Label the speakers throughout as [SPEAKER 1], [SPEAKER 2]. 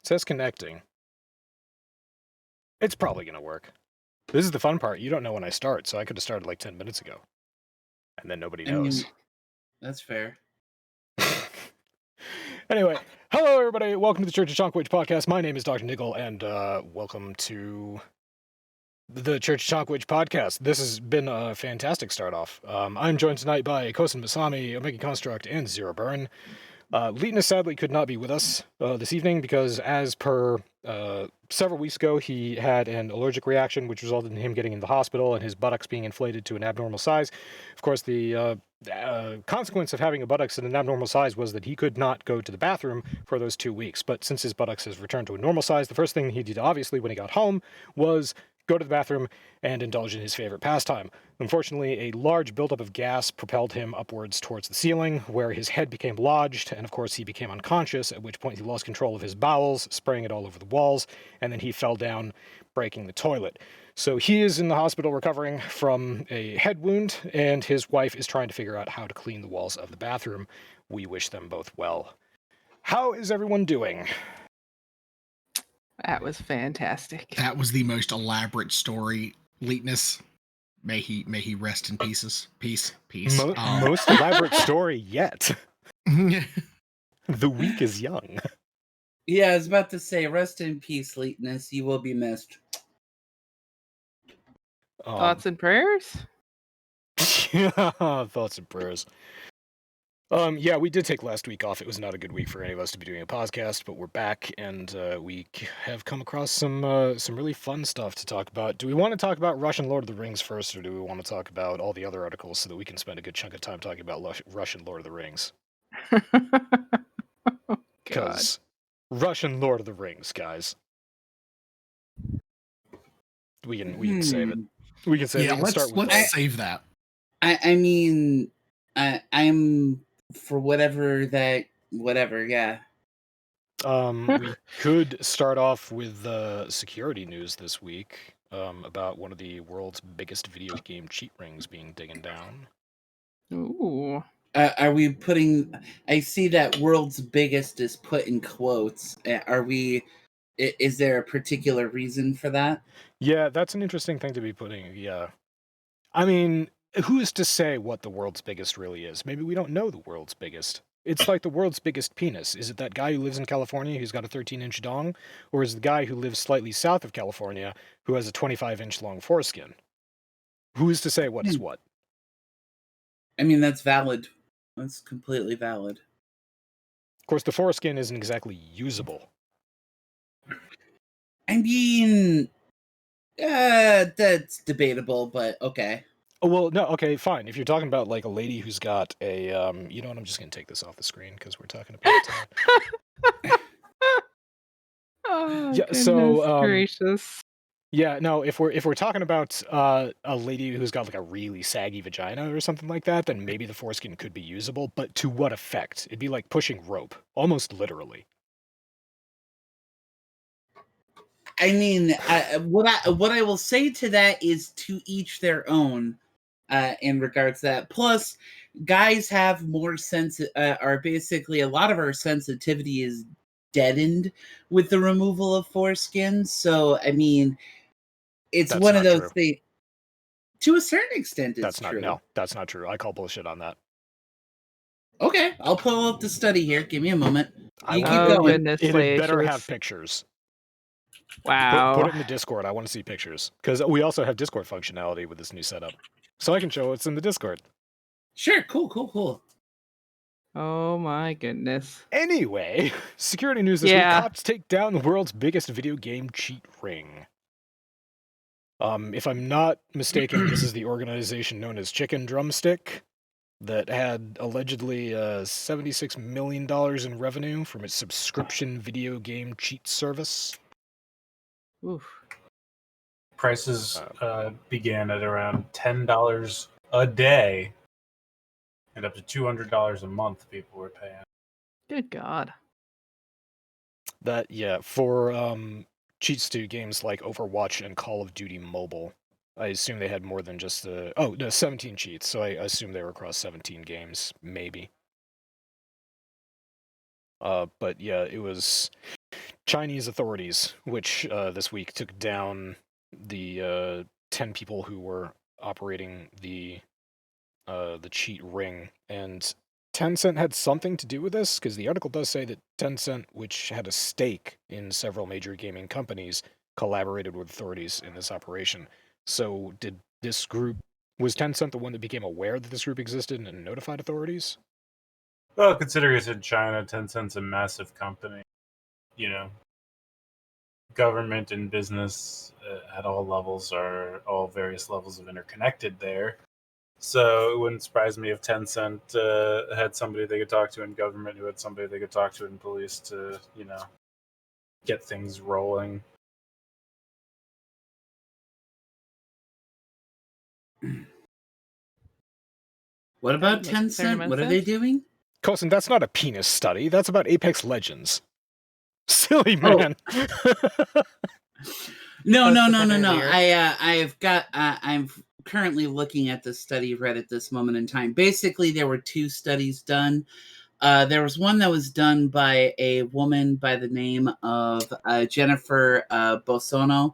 [SPEAKER 1] It says connecting. It's probably going to work. This is the fun part. You don't know when I start, so I could have started like 10 minutes ago. And then nobody knows.
[SPEAKER 2] I mean, that's fair.
[SPEAKER 1] Anyway, hello everybody. Welcome to the Church of Chonkwij podcast. My name is DrNiggle, and welcome to the Church of Chonkwij podcast. This has been a fantastic start off. I'm joined tonight by Kosen, Masami, OmegaConstruct, and Zero Burn. Leetness sadly could not be with us this evening because, as per several weeks ago, he had an allergic reaction which resulted in him getting into the hospital and his buttocks being inflated to an abnormal size. Of course, the consequence of having a buttocks in an abnormal size was that he could not go to the bathroom for those 2 weeks. But since his buttocks has returned to a normal size, the first thing he did, obviously, when he got home was go to the bathroom and indulge in his favorite pastime. Unfortunately, a large buildup of gas propelled him upwards towards the ceiling, where his head became lodged, and of course he became unconscious, at which point he lost control of his bowels, spraying it all over the walls, and then he fell down, breaking the toilet. So he is in the hospital recovering from a head wound, and his wife is trying to figure out how to clean the walls of the bathroom. We wish them both well. How is everyone doing?
[SPEAKER 3] That was fantastic.
[SPEAKER 4] That was the most elaborate story, Leetness. May he rest in peace. Peace.
[SPEAKER 1] Most elaborate story yet. The week is young.
[SPEAKER 2] Yeah, I was about to say, rest in peace, Leetness. You will be missed.
[SPEAKER 3] Thoughts and prayers?
[SPEAKER 1] Thoughts and prayers. Yeah, we did take last week off. It was not a good week for any of us to be doing a podcast, but we're back, and we have come across some really fun stuff to talk about. Do we want to talk about Russian Lord of the Rings first, or do we want to talk about all the other articles so that we can spend a good chunk of time talking about Russian Lord of the Rings? Because Russian Lord of the Rings, guys. We can save it. We can save it.
[SPEAKER 4] Let's save that.
[SPEAKER 2] I mean, I'm for whatever, yeah.
[SPEAKER 1] We could start off with security news this week about one of the world's biggest video game cheat rings being taken down.
[SPEAKER 3] Ooh.
[SPEAKER 2] Are we putting... I see that world's biggest is put in quotes. Is there a particular reason for that?
[SPEAKER 1] Yeah, that's an interesting thing to be putting, yeah. I mean, who's to say what the world's biggest really is? Maybe we don't know the world's biggest. It's like the world's biggest penis. Is it that guy who lives in California who's got a 13-inch dong? Or is it the guy who lives slightly south of California who has a 25-inch long foreskin? Who's to say what is what?
[SPEAKER 2] I mean, that's valid. That's completely valid.
[SPEAKER 1] Of course, the foreskin isn't exactly usable.
[SPEAKER 2] I mean, that's debatable, but okay.
[SPEAKER 1] Oh, well, no, okay, fine. If you're talking about, like, a lady who's got a, you know what, I'm just going to take this off the screen, because we're talking about
[SPEAKER 3] Oh,
[SPEAKER 1] yeah,
[SPEAKER 3] goodness
[SPEAKER 1] so,
[SPEAKER 3] gracious.
[SPEAKER 1] Yeah, no, if we're talking about a lady who's got, like, a really saggy vagina or something like that, then maybe the foreskin could be usable, but to what effect? It'd be like pushing rope, almost literally.
[SPEAKER 2] I mean, what I will say to that is to each their own in regards to that. Plus, guys have more are basically a lot of our sensitivity is deadened with the removal of foreskin. So, I mean, it's
[SPEAKER 1] That's
[SPEAKER 2] one of
[SPEAKER 1] not
[SPEAKER 2] those
[SPEAKER 1] true.
[SPEAKER 2] things. To a certain extent, it's true.
[SPEAKER 1] No, that's not true. I call bullshit on that.
[SPEAKER 2] Okay, I'll pull up the study here. Give me a moment. You keep
[SPEAKER 3] Oh,
[SPEAKER 2] going.
[SPEAKER 3] goodness
[SPEAKER 1] It better
[SPEAKER 3] gracious.
[SPEAKER 1] have pictures.
[SPEAKER 3] Wow.
[SPEAKER 1] Put it in the Discord. I want to see pictures. Because we also have Discord functionality with this new setup. So I can show what's in the Discord.
[SPEAKER 2] Sure, cool.
[SPEAKER 3] Oh my goodness.
[SPEAKER 1] Anyway, security news this week. Cops take down the world's biggest video game cheat ring. If I'm not mistaken, this is the organization known as Chicken Drumstick that had allegedly $76 million in revenue from its subscription video game cheat service.
[SPEAKER 3] Oof.
[SPEAKER 5] Prices began at around $10 a day and up to $200 a month people were paying.
[SPEAKER 3] Good God.
[SPEAKER 1] That, yeah, for cheats to games like Overwatch and Call of Duty Mobile. I assume they had more than just the... Oh, no, 17 cheats, so I assume they were across 17 games, maybe. But yeah, it was Chinese authorities, which this week took down the 10 people who were operating the cheat ring, and Tencent had something to do with this, because the article does say that Tencent, which had a stake in several major gaming companies, collaborated with authorities in this operation. So did this group, was Tencent the one that became aware that this group existed and notified authorities?
[SPEAKER 5] Well, considering it's in China, Tencent's a massive company. You know, government and business at all levels are all various levels of interconnected there. So it wouldn't surprise me if Tencent had somebody they could talk to in government who had somebody they could talk to in police to, get things rolling.
[SPEAKER 2] What about
[SPEAKER 3] That makes a fair
[SPEAKER 2] Tencent?
[SPEAKER 3] amount
[SPEAKER 2] What
[SPEAKER 3] of
[SPEAKER 2] are they
[SPEAKER 3] sense.
[SPEAKER 2] doing?
[SPEAKER 1] Kosen, that's not a penis study. That's about Apex Legends. Silly
[SPEAKER 2] Oh.
[SPEAKER 1] man.
[SPEAKER 2] No.
[SPEAKER 3] Here.
[SPEAKER 2] I'm currently looking at the study read at this moment in time. Basically, there were 2 studies done. There was one that was done by a woman by the name of Jennifer Bosono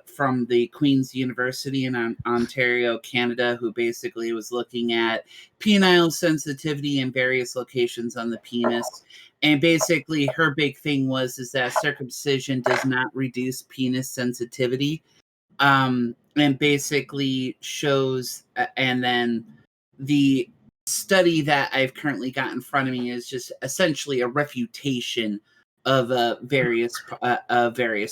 [SPEAKER 2] from the Queen's University in Ontario, Canada, who basically was looking at penile sensitivity in various locations on the penis. And basically her big thing is that circumcision does not reduce penis sensitivity. And basically shows, and then the study that I've currently got in front of me is just essentially a refutation of various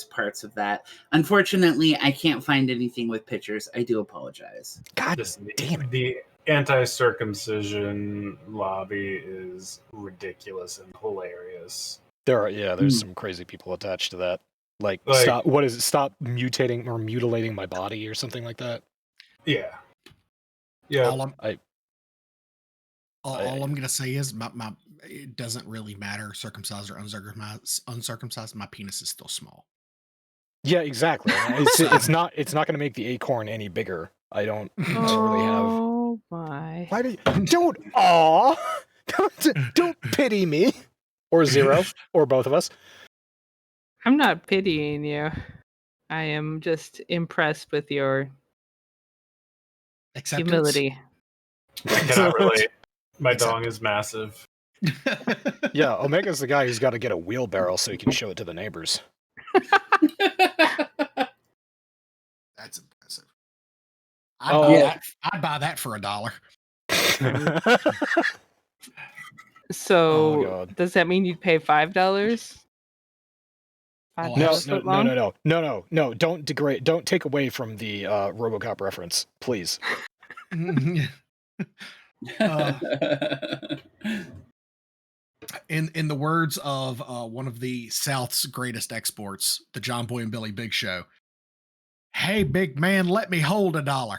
[SPEAKER 2] parts of that. Unfortunately, I can't find anything with pictures. I do apologize.
[SPEAKER 1] God
[SPEAKER 5] Just
[SPEAKER 1] damn it.
[SPEAKER 5] the anti-circumcision lobby is ridiculous and hilarious.
[SPEAKER 1] There's some crazy people attached to that. Like, stop mutating or mutilating my body or something like that?
[SPEAKER 5] Yeah.
[SPEAKER 4] All I'm gonna say is my it doesn't really matter, circumcised or uncircumcised. My penis is still small.
[SPEAKER 1] Yeah, exactly. It's not going to make the acorn any bigger. I don't really have.
[SPEAKER 3] Oh my.
[SPEAKER 1] Why do you don't don't pity me or Zero or both of us.
[SPEAKER 3] I'm not pitying you. I am just impressed with your
[SPEAKER 4] Acceptance.
[SPEAKER 3] humility.
[SPEAKER 5] I cannot relate. My dong is massive.
[SPEAKER 1] Yeah, Omega's the guy who's got to get a wheelbarrow so he can show it to the neighbors.
[SPEAKER 4] That's impressive.
[SPEAKER 1] Oh.
[SPEAKER 4] I'd buy that for $1.
[SPEAKER 3] So
[SPEAKER 1] God.
[SPEAKER 3] does that mean you'd pay $5?
[SPEAKER 1] No. Don't degrade. Don't take away from the RoboCop reference, please.
[SPEAKER 4] In the words of one of the South's greatest exports, the John Boy and Billy Big Show. Hey, big man, let me hold $1.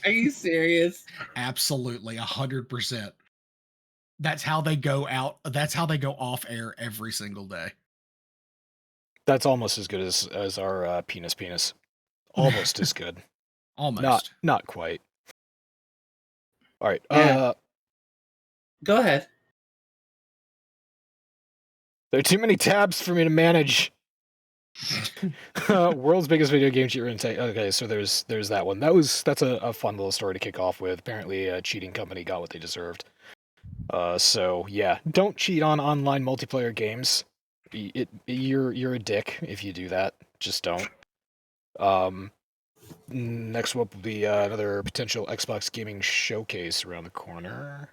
[SPEAKER 2] Are you serious?
[SPEAKER 4] Absolutely, 100%. That's how they go out. That's how they go off air every single day.
[SPEAKER 1] That's almost as good as our penis. Almost as good.
[SPEAKER 4] Almost.
[SPEAKER 1] Not quite. All right.
[SPEAKER 2] Yeah. Go ahead.
[SPEAKER 1] There are too many tabs for me to manage. World's biggest video game cheat ring. Okay, so there's that one. That's a fun little story to kick off with. Apparently, a cheating company got what they deserved. So yeah, don't cheat on online multiplayer games. You're a dick if you do that. Just don't. Next up will be another potential Xbox gaming showcase around the corner.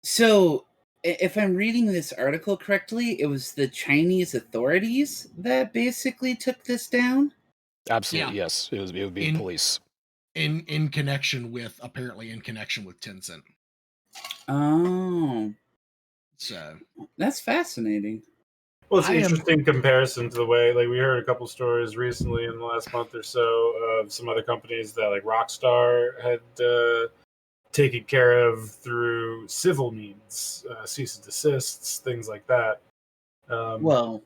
[SPEAKER 2] So, if I'm reading this article correctly, it was the Chinese authorities that basically took this down?
[SPEAKER 1] Absolutely,
[SPEAKER 4] Yeah.
[SPEAKER 1] yes. It would be police.
[SPEAKER 4] In connection with Tencent.
[SPEAKER 2] Oh.
[SPEAKER 4] So
[SPEAKER 2] that's fascinating.
[SPEAKER 5] Well, it's an interesting comparison to the way, like, we heard a couple stories recently in the last month or so of some other companies that, like, Rockstar had taken care of through civil means, cease and desists, things like that.
[SPEAKER 2] Well,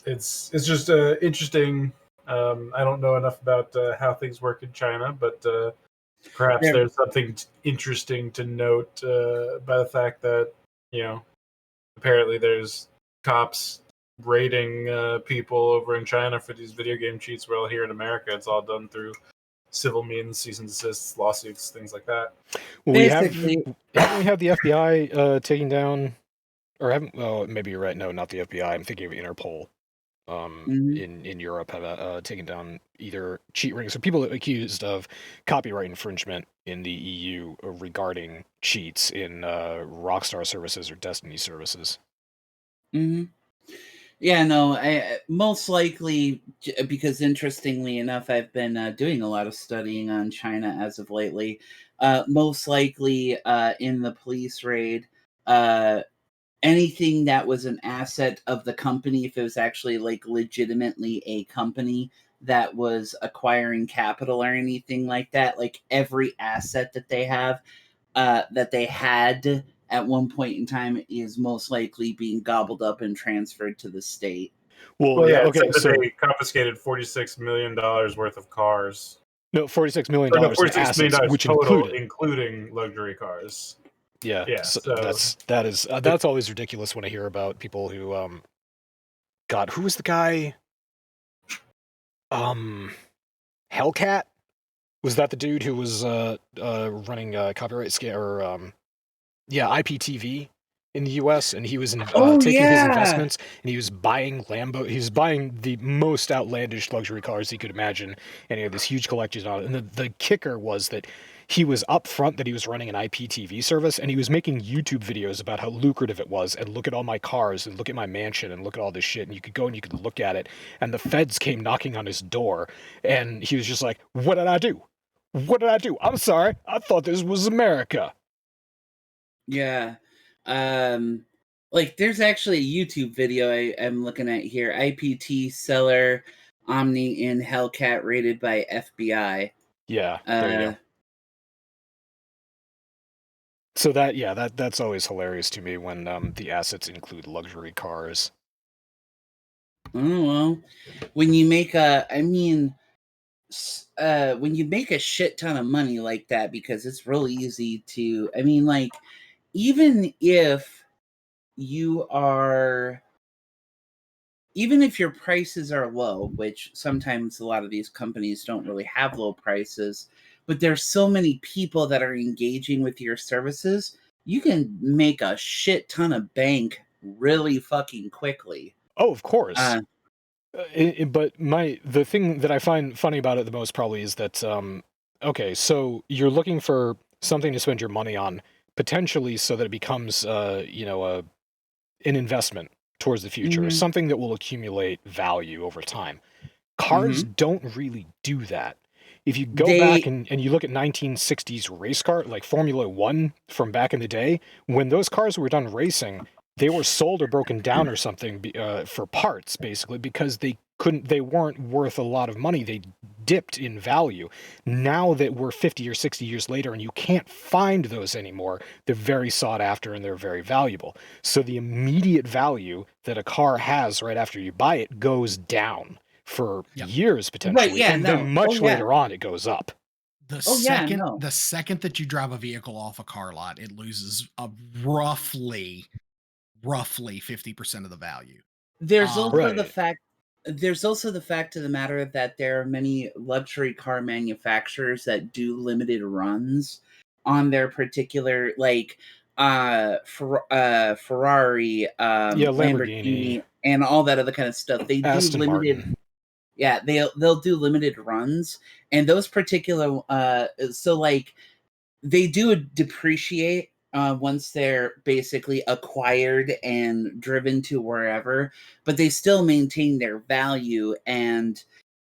[SPEAKER 5] it's just interesting. I don't know enough about how things work in China, but Perhaps
[SPEAKER 2] There-
[SPEAKER 5] there's something interesting to note by the fact that, apparently there's cops raiding people over in China for these video game cheats. Well, here in America, it's all done through civil means, cease and desists, lawsuits, things like that.
[SPEAKER 1] Well,
[SPEAKER 2] Basically-
[SPEAKER 1] haven't we had the FBI taking down, or haven't? Oh, maybe you're right. No, not the FBI. I'm thinking of Interpol.
[SPEAKER 2] Mhm.
[SPEAKER 1] In Europe have taken down either cheat rings or people accused of copyright infringement in the EU regarding cheats in Rockstar services or Destiny services.
[SPEAKER 2] hmm Yeah, no, I most likely because interestingly enough, I've been doing a lot of studying on China as of lately. Most likely, in the police raid, uh, anything that was an asset of the company, if it was actually like legitimately a company that was acquiring capital or anything like that, like every asset that they have, that they had at one point in time is most likely being gobbled up and transferred to the state.
[SPEAKER 1] Well, yeah,
[SPEAKER 5] it
[SPEAKER 1] okay,
[SPEAKER 5] said that
[SPEAKER 1] so
[SPEAKER 5] they confiscated $46 million worth of cars.
[SPEAKER 1] no, $46 million
[SPEAKER 5] Or no,
[SPEAKER 1] in
[SPEAKER 5] $46 million
[SPEAKER 1] assets, which
[SPEAKER 5] total,
[SPEAKER 1] included,
[SPEAKER 5] including luxury cars.
[SPEAKER 1] yeah,
[SPEAKER 5] Yeah,
[SPEAKER 1] so
[SPEAKER 5] so
[SPEAKER 1] that's always ridiculous when I hear about people who God, who was the guy? Hellcat? Was that the dude who was running copyright scam or IPTV in the U.S. and he was taking his investments and he was buying Lambo. He was buying the most outlandish luxury cars he could imagine, and he had this huge collection on it. And the kicker was that he was upfront that he was running an IPTV service, and he was making YouTube videos about how lucrative it was. And look at all my cars, and look at my mansion, and look at all this shit. And you could go and you could look at it. And the feds came knocking on his door, and he was just like, "What did I do? What did I do? I'm sorry. I thought this was America."
[SPEAKER 2] Yeah. Like there's actually a YouTube video I'm looking at here. IPT seller Omni in Hellcat rated by FBI.
[SPEAKER 1] Yeah, there you go. So that's always hilarious to me when the assets include luxury cars.
[SPEAKER 2] Oh well. When you make when you make a shit ton of money like that, because it's really easy to, like, even if your prices are low, which sometimes a lot of these companies don't really have low prices, but there's so many people that are engaging with your services, you can make a shit ton of bank really fucking quickly.
[SPEAKER 1] Oh, of course. But the thing that I find funny about it the most probably is that okay, so you're looking for something to spend your money on potentially so that it becomes an investment towards the future,
[SPEAKER 2] Mhm.
[SPEAKER 1] something that will accumulate value over time. Cars don't really do that. If you go back and you look at 1960s race car, like Formula One from back in the day, when those cars were done racing, they were sold or broken down or something for parts, basically, because they weren't worth a lot of money. They dipped in value. Now that we're 50 or 60 years later and you can't find those anymore, they're very sought after and they're very valuable. So the immediate value that a car has right after you buy it goes down for years potentially, and then much later on it goes up.
[SPEAKER 4] The
[SPEAKER 2] The
[SPEAKER 4] second that you drive a vehicle off a car lot, it loses roughly 50% of the value.
[SPEAKER 2] There's also
[SPEAKER 1] Right.
[SPEAKER 2] the fact. There's also the fact of the matter that there are many luxury car manufacturers that do limited runs on their particular, like Ferrari, Lamborghini, and all that other kind of stuff. They do
[SPEAKER 1] Aston
[SPEAKER 2] limited.
[SPEAKER 1] Martin.
[SPEAKER 2] Yeah, they'll do limited runs, and those particular so like they do depreciate once they're basically acquired and driven to wherever, but they still maintain their value. And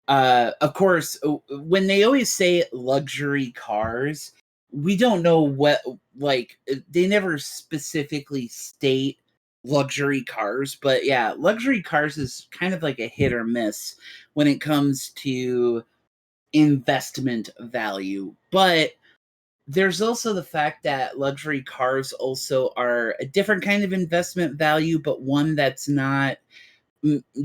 [SPEAKER 2] of course, when they always say luxury cars, we don't know what, like, they never specifically state luxury cars, but yeah, luxury cars is kind of like a hit or miss when it comes to investment value. But there's also the fact that luxury cars also are a different kind of investment value, but one that's not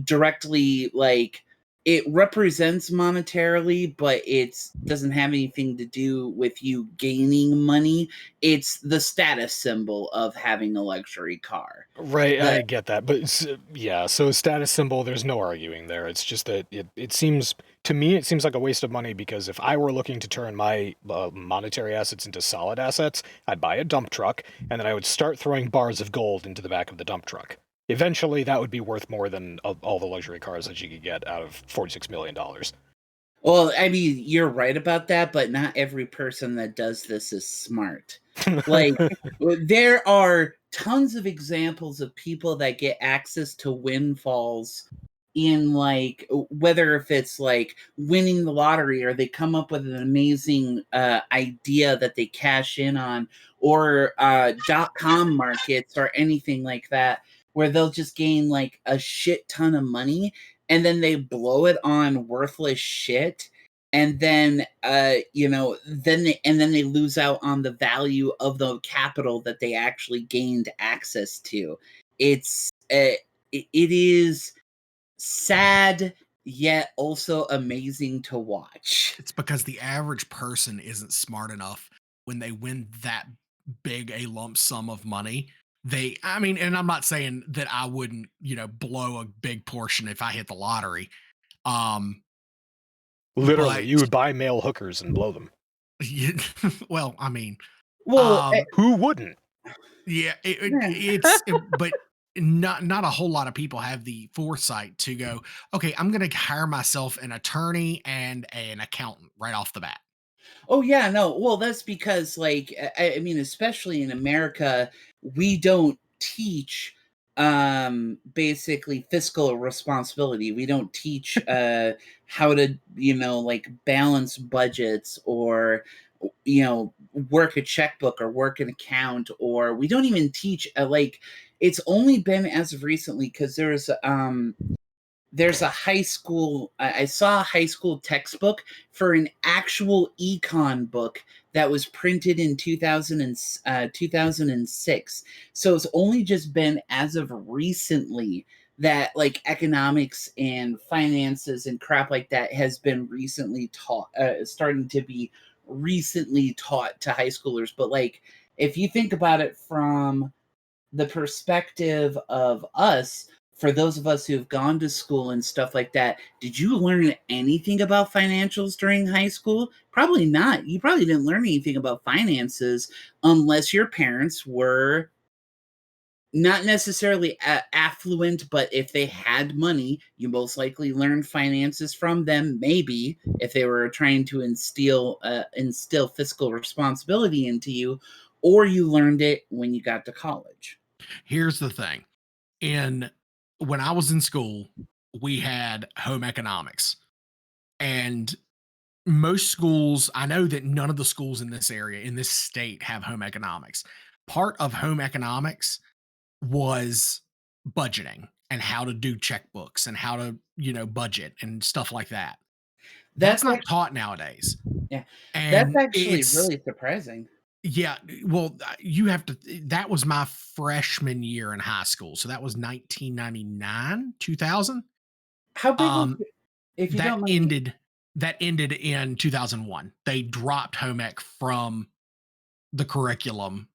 [SPEAKER 2] directly like it represents monetarily, but it doesn't have anything to do with you gaining money. It's the status symbol of having a luxury car.
[SPEAKER 1] Right, I
[SPEAKER 2] But
[SPEAKER 1] get that, but yeah, so status symbol, there's no arguing there. It's just that it seems to me it seems like a waste of money because if I were looking to turn my monetary assets into solid assets, I'd buy a dump truck and then I would start throwing bars of gold into the back of the dump truck. Eventually, that would be worth more than all the luxury cars that you could get out of $46 million.
[SPEAKER 2] well, I mean, you're right about that, but not every person that does this is smart. Like, there are tons of examples of people that get access to windfalls in, like, whether if it's like winning the lottery or they come up with an amazing idea that they cash in on, or .com markets or anything like that, where they'll just gain like a shit ton of money and then they blow it on worthless shit, and then then they lose out on the value of the capital that they actually gained access to. It is sad yet also amazing to watch.
[SPEAKER 4] It's because the average person isn't smart enough when they win that big a lump sum of money. I mean, and I'm not saying that I wouldn't, blow a big portion if I hit the lottery.
[SPEAKER 1] Literally,
[SPEAKER 4] But
[SPEAKER 1] you would buy male hookers and blow them.
[SPEAKER 4] well, I mean,
[SPEAKER 2] Well,
[SPEAKER 1] Who wouldn't?
[SPEAKER 4] yeah,
[SPEAKER 2] Yeah.
[SPEAKER 4] but not a whole lot of people have the foresight to go, okay, I'm going to hire myself an attorney and an accountant right off the bat.
[SPEAKER 2] Oh yeah, no. Well, that's because, like, I mean, especially in America, we don't teach basically fiscal responsibility. We don't teach how to, like, balance budgets, or work a checkbook or work an account, or we don't even teach like, it's only been as of recently because there's a high school, I saw a high school textbook for an actual econ book that was printed in 2006. So it's only just been as of recently that, like, economics and finances and crap like that has been recently taught, starting to be recently taught to high schoolers. But, like, if you think about it from the perspective of us, for those of us who've gone to school and stuff like that, did you learn anything about financials during high school? Probably not. You probably didn't learn anything about finances unless your parents were not necessarily affluent, but if they had money, you most likely learned finances from them. Maybe if they were trying to instill fiscal responsibility into you, or you learned it when you got to college.
[SPEAKER 4] Here's the thing. When I was in school, we had home economics. And most schools, I know that none of the schools in this area, in this state, have home economics. Part of home economics was budgeting and how to do checkbooks and how to, budget and stuff like that. That's
[SPEAKER 2] That's
[SPEAKER 4] not
[SPEAKER 2] actually,
[SPEAKER 4] taught nowadays.
[SPEAKER 2] yeah, that's
[SPEAKER 4] And
[SPEAKER 2] actually
[SPEAKER 4] it's,
[SPEAKER 2] really surprising.
[SPEAKER 4] yeah, well, you have to, that was my freshman year in high school. So that was 1999, 2000.
[SPEAKER 2] How big was
[SPEAKER 4] Um,
[SPEAKER 2] it, if you
[SPEAKER 4] that
[SPEAKER 2] don't mind?
[SPEAKER 4] ended in 2001. They dropped home ec from the curriculum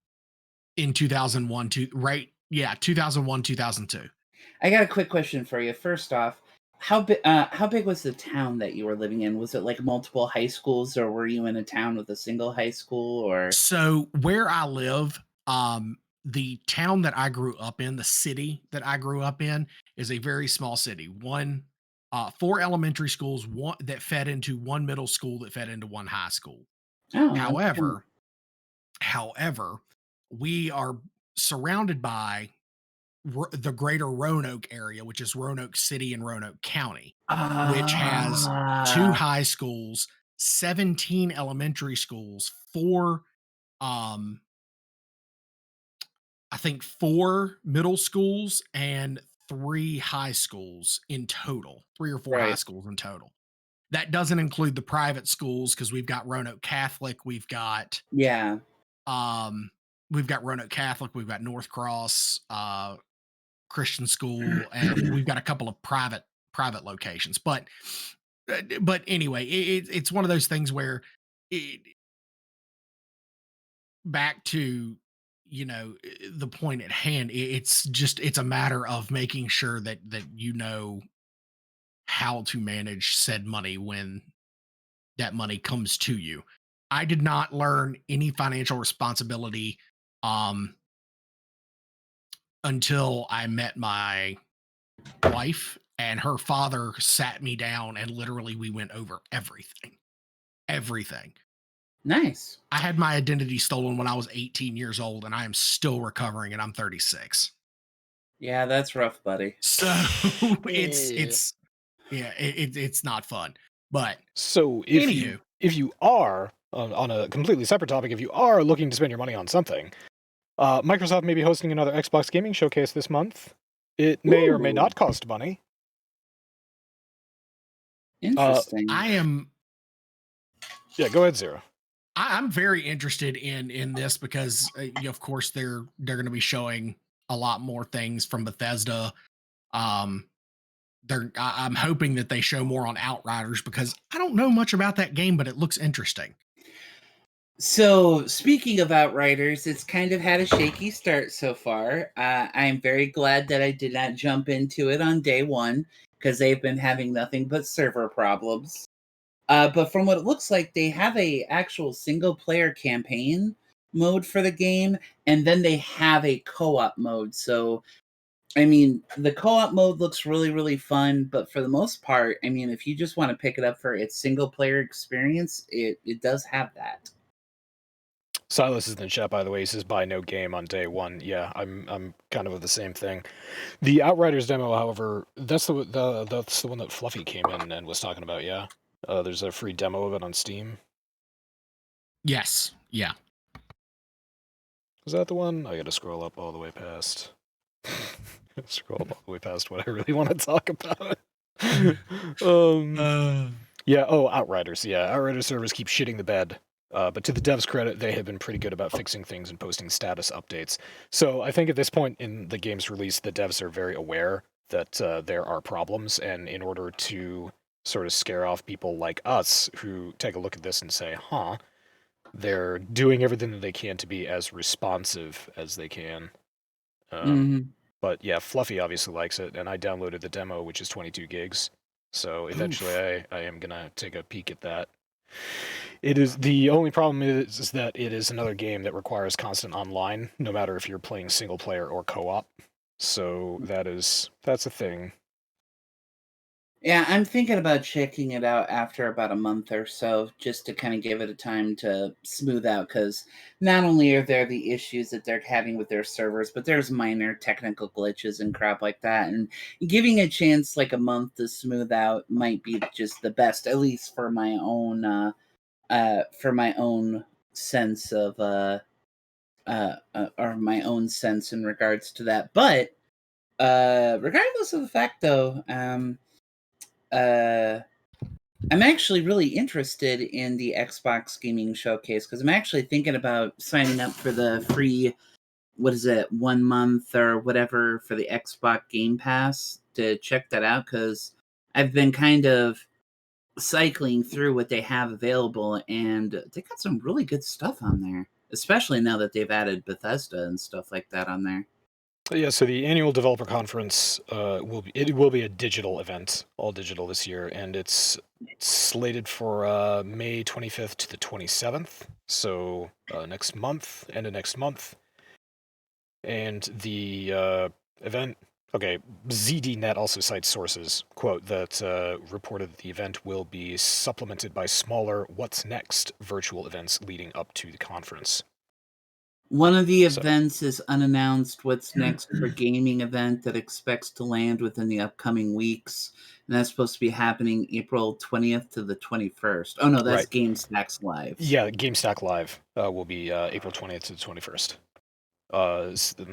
[SPEAKER 4] in 2001 to right. Yeah, 2001, 2002.
[SPEAKER 2] I got a quick question for you. First off, how big was the town that you were living in? Was it like multiple high schools, or were you in a town with a single high school? Or
[SPEAKER 4] So where I live, the town that I grew up in, the city that I grew up in, is a very small city. Four elementary schools, one that fed into one middle school that fed into one high school.
[SPEAKER 2] oh, that's kinda-
[SPEAKER 4] However, we are surrounded by the greater Roanoke area, which is Roanoke City and Roanoke County, which has two
[SPEAKER 2] ah,
[SPEAKER 4] high schools, 17 elementary schools, um, I think four middle schools and three high schools in total, three or four high
[SPEAKER 2] right,
[SPEAKER 4] schools in total. That doesn't include the private schools because we've got Roanoke Catholic,
[SPEAKER 2] yeah,
[SPEAKER 4] um, we've got Roanoke Catholic, we've got North Cross, Christian school, and we've got a couple of private private locations. But anyway, it's one of those things where back to the point at hand, it's a matter of making sure that you know how to manage said money when that money comes to you. I did not learn any financial responsibility until I met my wife, and her father sat me down and literally we went over everything.
[SPEAKER 2] Nice.
[SPEAKER 4] I had my identity stolen when I was 18 years old, and I am still recovering, and I'm 36.
[SPEAKER 2] Yeah, that's rough, buddy.
[SPEAKER 4] So it's not fun. But
[SPEAKER 1] So
[SPEAKER 4] anywho,
[SPEAKER 1] if you are on a completely separate topic, if you are looking to spend your money on something, Microsoft may be hosting another Xbox gaming showcase this month. It may or may
[SPEAKER 2] Ooh.
[SPEAKER 1] not cost money.
[SPEAKER 2] Interesting.
[SPEAKER 1] Yeah, go ahead, Zero.
[SPEAKER 4] I'm very interested in this because, of course, they're going to be showing a lot more things from Bethesda. I'm hoping that they show more on Outriders because I don't know much about that game, but it looks interesting.
[SPEAKER 2] So, speaking of Outriders, it's kind of had a shaky start so far. I'm very glad that I did not jump into it on day one because they've been having nothing but server problems. But from what it looks like, they have a actual single-player campaign mode for the game, and then they have a co-op mode. So, I mean, the co-op mode looks really, really fun, but for the most part, I mean, if you just want to pick it up for its single-player experience, it does have that.
[SPEAKER 1] Silas is in the chat, by the way. He says buy no game on day one. Yeah, I'm kind of the same thing. The Outriders demo, however, that's the one that Fluffy came in and was talking about. Yeah, there's a free demo of it on Steam.
[SPEAKER 4] Yes, yeah.
[SPEAKER 1] Is that the one? I got to scroll up all the way past. Scroll up all the way past what I really want to talk about. Yeah. Oh, Outriders. Yeah, Outriders servers keep shitting the bed. But to the devs' credit, they have been pretty good about fixing things and posting status updates. So I think at this point in the game's release, the devs are very aware that there are problems, and in order to sort of scare off people like us who take a look at this and say, huh, they're doing everything that they can to be as responsive as they can. But yeah, Fluffy obviously likes it, and I downloaded the demo, which is 22 gigs. So eventually I am going to take a peek at that. It is the only problem is that it is another game that requires constant online, no matter if you're playing single player or co-op. So that's a thing.
[SPEAKER 2] Yeah, I'm thinking about checking it out after about a month or so, just to kind of give it a time to smooth out, because not only are there the issues that they're having with their servers, but there's minor technical glitches and crap like that, and giving a chance like a month to smooth out might be just the best, at least for my own sense of or my own sense in regards to that. But regardless of the fact, though, I'm actually really interested in the Xbox Gaming Showcase because I'm actually thinking about signing up for the free, 1 month or whatever for the Xbox Game Pass to check that out, because I've been kind of cycling through what they have available, and they got some really good stuff on there, especially now that they've added Bethesda and stuff like that on there.
[SPEAKER 1] Yeah, so the annual developer conference will be a digital event, all digital this year, and it's slated for May 25th to the 27th, so next month, end of next month. And the event, okay, ZDNet also cites sources, quote, that reported the event will be supplemented by smaller What's Next virtual events leading up to the conference.
[SPEAKER 2] One of the events is unannounced What's Next for gaming event that expects to land within the upcoming weeks. And that's supposed to be happening April 20th to the 21st. Oh, no, that's
[SPEAKER 1] Right.
[SPEAKER 2] GameStack's Live.
[SPEAKER 1] Yeah, GameStack Live will be April 20th to the 21st.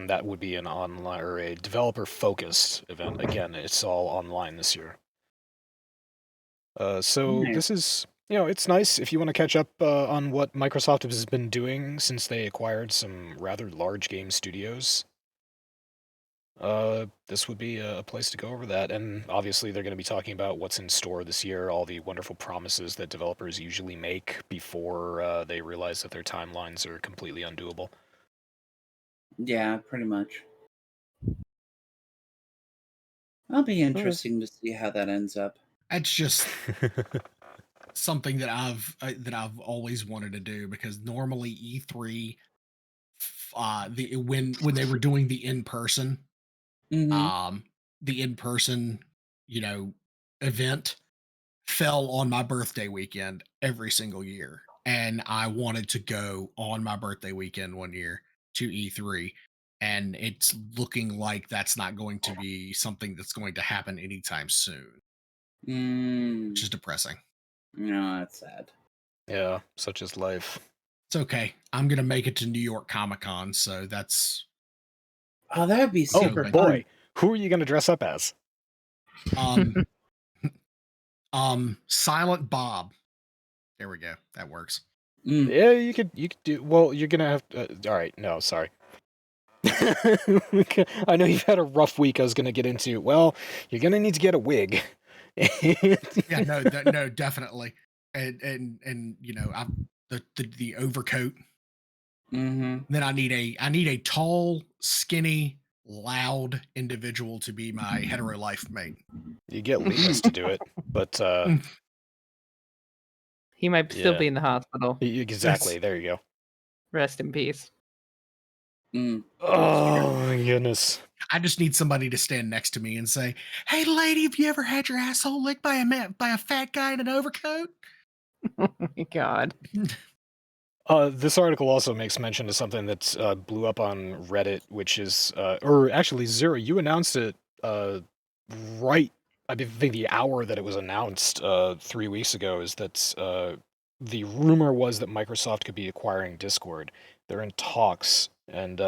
[SPEAKER 1] That would be an online or a developer-focused event. Again, it's all online this year. So
[SPEAKER 2] Nice.
[SPEAKER 1] this is, it's nice if you want to catch up on what Microsoft has been doing since they acquired some rather large game studios. this would be a place to go over that. And obviously, they're going to be talking about what's in store this year, all the wonderful promises that developers usually make before they realize that their timelines are completely undoable.
[SPEAKER 2] Yeah, pretty much. It'll be interesting to see how that ends up.
[SPEAKER 4] That's just something that I've always wanted to do, because normally E3, when they were doing the in person,
[SPEAKER 2] Mm-hmm.
[SPEAKER 4] the in person, event fell on my birthday weekend every single year, and I wanted to go on my birthday weekend one year to E3, and it's looking like that's not going to be something that's going to happen anytime soon, which is depressing.
[SPEAKER 2] No, that's sad.
[SPEAKER 1] Yeah, such is life.
[SPEAKER 4] It's okay. I'm gonna make it to New York Comic Con, so that's
[SPEAKER 2] Oh, that would be
[SPEAKER 1] Oh
[SPEAKER 2] super
[SPEAKER 1] boy,
[SPEAKER 2] fun.
[SPEAKER 1] who are you going to dress up as?
[SPEAKER 4] um Silent Bob. There we go. That works.
[SPEAKER 1] Yeah, you could do. Well, you're gonna have. All right, no, sorry. I know you've had a rough week. I was gonna get into. Well, you're gonna need to get a wig.
[SPEAKER 4] Yeah, no, definitely. And I've the overcoat.
[SPEAKER 2] Mm-hmm.
[SPEAKER 4] Then I need a tall, skinny, loud individual to be my hetero life mate.
[SPEAKER 1] You get Linus to do it, but
[SPEAKER 3] He might still
[SPEAKER 1] Yeah.
[SPEAKER 3] be in the hospital.
[SPEAKER 1] exactly. There you go.
[SPEAKER 3] Rest in peace.
[SPEAKER 1] Oh my goodness.
[SPEAKER 4] I just need somebody to stand next to me and say, "Hey, lady, have you ever had your asshole licked by a fat guy in an overcoat?"
[SPEAKER 3] Oh my god.
[SPEAKER 1] This article also makes mention of something that blew up on Reddit, which is, or actually, Zero, you announced it right, I think the hour that it was announced 3 weeks ago, is that the rumor was that Microsoft could be acquiring Discord. They're in talks, and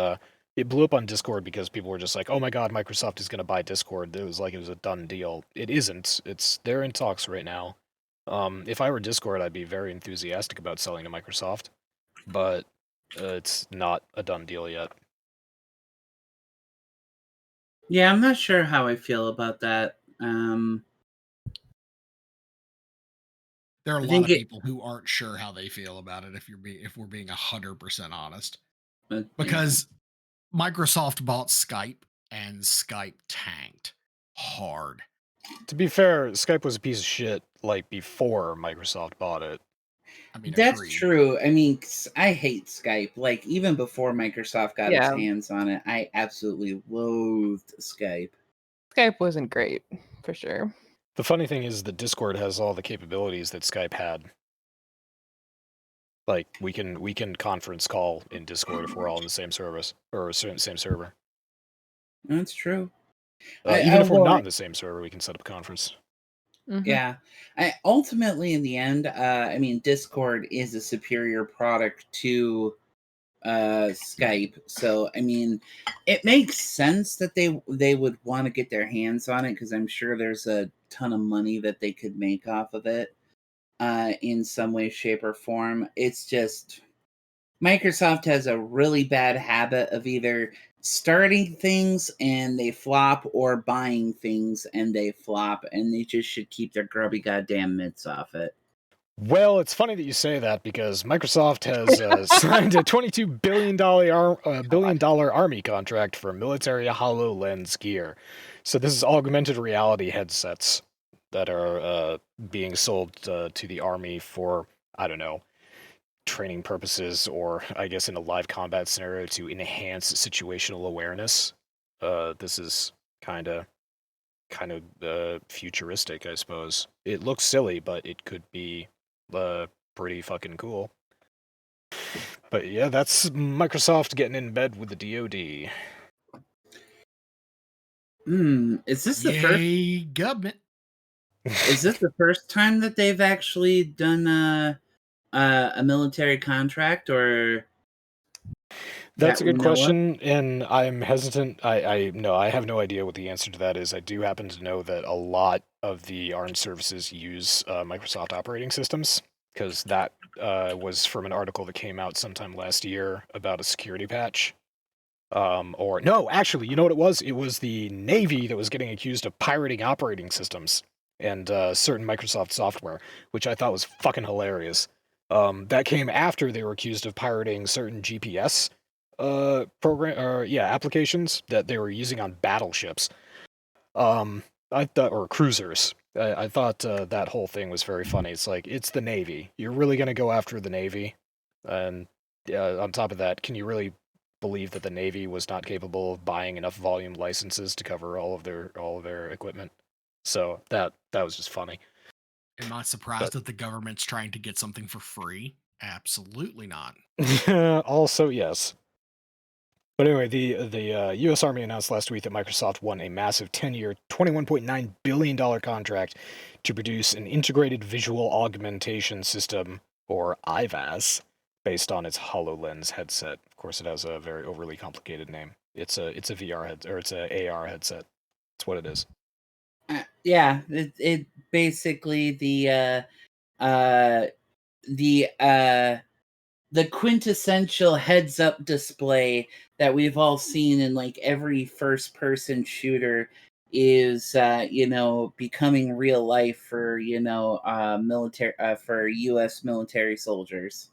[SPEAKER 1] it blew up on Discord because people were just like, oh my god, Microsoft is going to buy Discord. It was like it was a done deal. It isn't. They're in talks right now. If I were Discord, I'd be very enthusiastic about selling to Microsoft. But it's not a done deal yet.
[SPEAKER 2] Yeah, I'm not sure how I feel about that.
[SPEAKER 4] There are a
[SPEAKER 2] I
[SPEAKER 4] lot
[SPEAKER 2] think
[SPEAKER 4] of people who aren't sure how they feel about it, if we're being 100% honest. Because Microsoft bought Skype, and Skype tanked hard.
[SPEAKER 1] To be fair, Skype was a piece of shit, like, before Microsoft bought it.
[SPEAKER 4] I mean,
[SPEAKER 2] that's
[SPEAKER 4] agreed.
[SPEAKER 2] true. I mean, I hate Skype. Like, even before Microsoft got its
[SPEAKER 3] Yeah.
[SPEAKER 2] hands on it, I absolutely loathed Skype.
[SPEAKER 3] Skype wasn't great, for sure.
[SPEAKER 1] The funny thing is that Discord has all the capabilities that Skype had. Like, we can conference call in Discord if we're all in the same service, or same server.
[SPEAKER 2] That's true.
[SPEAKER 1] Even if we're not in the same server, we can set up a conference.
[SPEAKER 3] Mhm.
[SPEAKER 2] Yeah. Ultimately, in the end, I mean, Discord is a superior product to Skype. So, I mean, it makes sense that they would want to get their hands on it, because I'm sure there's a ton of money that they could make off of it in some way, shape, or form. It's just Microsoft has a really bad habit of either starting things and they flop, or buying things and they flop, and they just should keep their grubby goddamn mitts off it.
[SPEAKER 1] Well, it's funny that you say that, because Microsoft has signed a $22 billion army contract for military HoloLens gear. So this is augmented reality headsets that are being sold to the army for, I don't know, training purposes, or I guess in a live combat scenario to enhance situational awareness. This is kind of futuristic, I suppose. It looks silly, but it could be pretty fucking cool. But yeah, that's Microsoft getting in bed with the DoD.
[SPEAKER 2] Is this the first?
[SPEAKER 4] Yay, government.
[SPEAKER 2] Is this the first time that they've actually done a military contract, or?
[SPEAKER 1] That's a
[SPEAKER 2] that we
[SPEAKER 1] good
[SPEAKER 2] know of?
[SPEAKER 1] question, and I'm hesitant. I have no idea what the answer to that is. I do happen to know that a lot of the armed services use Microsoft operating systems, because that was from an article that came out sometime last year about a security patch. Or no, actually, you know what it was? It was the Navy that was getting accused of pirating operating systems and certain Microsoft software, which I thought was fucking hilarious. That came after they were accused of pirating certain GPS applications that they were using on battleships. I thought, or cruisers. I thought that whole thing was very funny. It's like, it's the Navy. You're really gonna go after the Navy, and on top of that, can you really believe that the Navy was not capable of buying enough volume licenses to cover all of their equipment? So that was just funny.
[SPEAKER 4] Am I surprised that the government's trying to get something for free? Absolutely not.
[SPEAKER 1] Also, yes. But anyway, the U.S. Army announced last week that Microsoft won a massive 10-year, $21.9 billion contract to produce an integrated visual augmentation system, or IVAS, based on its HoloLens headset. Of course, it has a very overly complicated name. It's a VR head, or it's a AR headset. That's what it is.
[SPEAKER 2] Yeah, it basically the quintessential heads-up display that we've all seen in like every first-person shooter is becoming real life for military for U.S. military soldiers.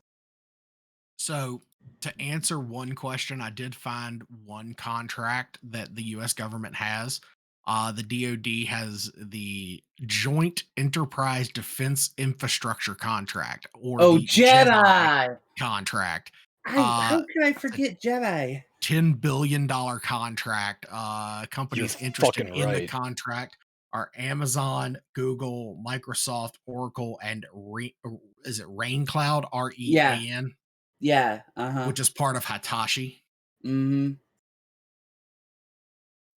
[SPEAKER 4] So, to answer one question, I did find one contract that the U.S. government has. The DoD has the Joint Enterprise Defense Infrastructure Contract, or the
[SPEAKER 2] Jedi
[SPEAKER 4] contract.
[SPEAKER 2] how can I forget Jedi?
[SPEAKER 4] $10 billion contract. Companies interested in the
[SPEAKER 1] right.
[SPEAKER 4] contract are Amazon, Google, Microsoft, Oracle, and is it RainCloud? REAN?
[SPEAKER 2] Yeah.
[SPEAKER 4] Which is part of Hitachi.
[SPEAKER 2] Mm-hmm.